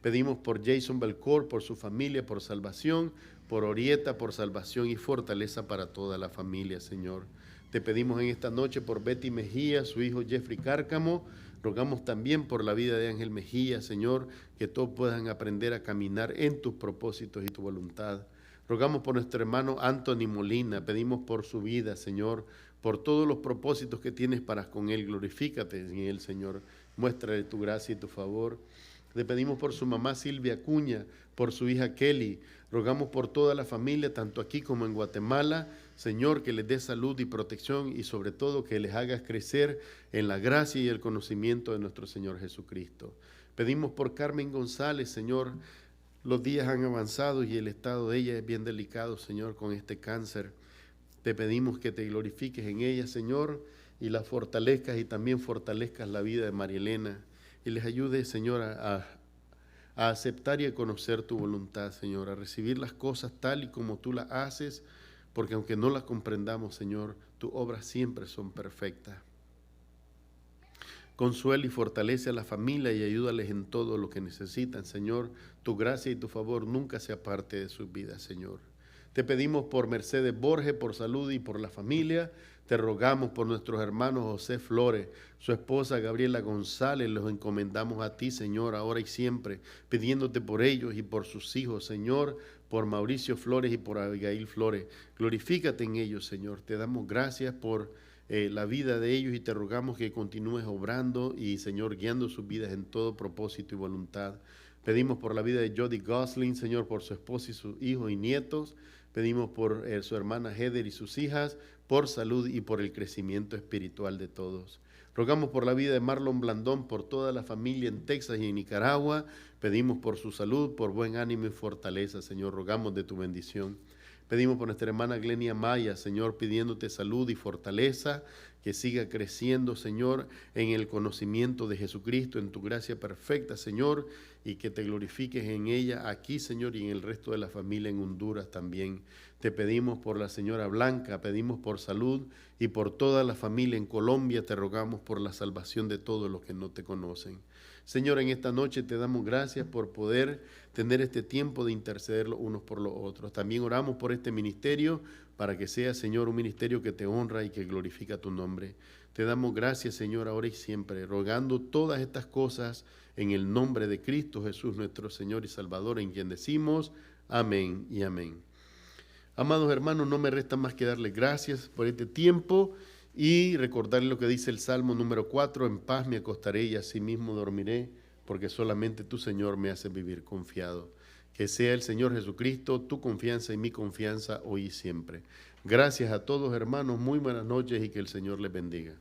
Pedimos por Jason Belcourt, por su familia, por salvación, por Orieta, por salvación y fortaleza para toda la familia, Señor. Te pedimos en esta noche por Betty Mejía, su hijo Jeffrey Cárcamo. Rogamos también por la vida de Ángel Mejía, Señor, que todos puedan aprender a caminar en tus propósitos y tu voluntad. Rogamos por nuestro hermano Anthony Molina. Pedimos por su vida, Señor, por todos los propósitos que tienes para con él. Glorifícate en él, Señor. Muéstrale tu gracia y tu favor. Le pedimos por su mamá Silvia Acuña, por su hija Kelly. Rogamos por toda la familia, tanto aquí como en Guatemala. Señor, que les dé salud y protección y sobre todo que les hagas crecer en la gracia y el conocimiento de nuestro Señor Jesucristo. Pedimos por Carmen González, Señor. Los días han avanzado y el estado de ella es bien delicado, Señor, con este cáncer. Te pedimos que te glorifiques en ella, Señor, y la fortalezcas y también fortalezcas la vida de María Elena. Y les ayude, Señor, a aceptar y a conocer tu voluntad, Señor, a recibir las cosas tal y como tú las haces, porque aunque no las comprendamos, Señor, tus obras siempre son perfectas. Consuela y fortalece a la familia y ayúdales en todo lo que necesitan, Señor. Tu gracia y tu favor nunca se aparte de sus vidas, Señor. Te pedimos por Mercedes Borges, por salud y por la familia. Te rogamos por nuestros hermanos José Flores, su esposa Gabriela González. Los encomendamos a ti, Señor, ahora y siempre, pidiéndote por ellos y por sus hijos, Señor, por Mauricio Flores y por Abigail Flores. Glorifícate en ellos, Señor. Te damos gracias por la vida de ellos y te rogamos que continúes obrando y, Señor, guiando sus vidas en todo propósito y voluntad. Pedimos por la vida de Jody Gosling, Señor, por su esposa y sus hijos y nietos. Pedimos por su hermana Heather y sus hijas, por salud y por el crecimiento espiritual de todos. Rogamos por la vida de Marlon Blandón, por toda la familia en Texas y en Nicaragua. Pedimos por su salud, por buen ánimo y fortaleza, Señor. Rogamos de tu bendición. Pedimos por nuestra hermana Glenia Maya, Señor, pidiéndote salud y fortaleza, que siga creciendo, Señor, en el conocimiento de Jesucristo, en tu gracia perfecta, Señor, y que te glorifiques en ella aquí, Señor, y en el resto de la familia en Honduras también. Te pedimos por la señora Blanca, pedimos por salud y por toda la familia en Colombia. Te rogamos por la salvación de todos los que no te conocen. Señor, en esta noche te damos gracias por poder tener este tiempo de interceder los unos por los otros. También oramos por este ministerio para que sea, Señor, un ministerio que te honra y que glorifica tu nombre. Te damos gracias, Señor, ahora y siempre, rogando todas estas cosas en el nombre de Cristo Jesús, nuestro Señor y Salvador, en quien decimos amén y amén. Amados hermanos, no me resta más que darles gracias por este tiempo y recordarles lo que dice el Salmo número 4, en paz me acostaré y asimismo dormiré, porque solamente tú, Señor, me haces vivir confiado. Que sea el Señor Jesucristo tu confianza y mi confianza hoy y siempre. Gracias a todos, hermanos, muy buenas noches y que el Señor les bendiga.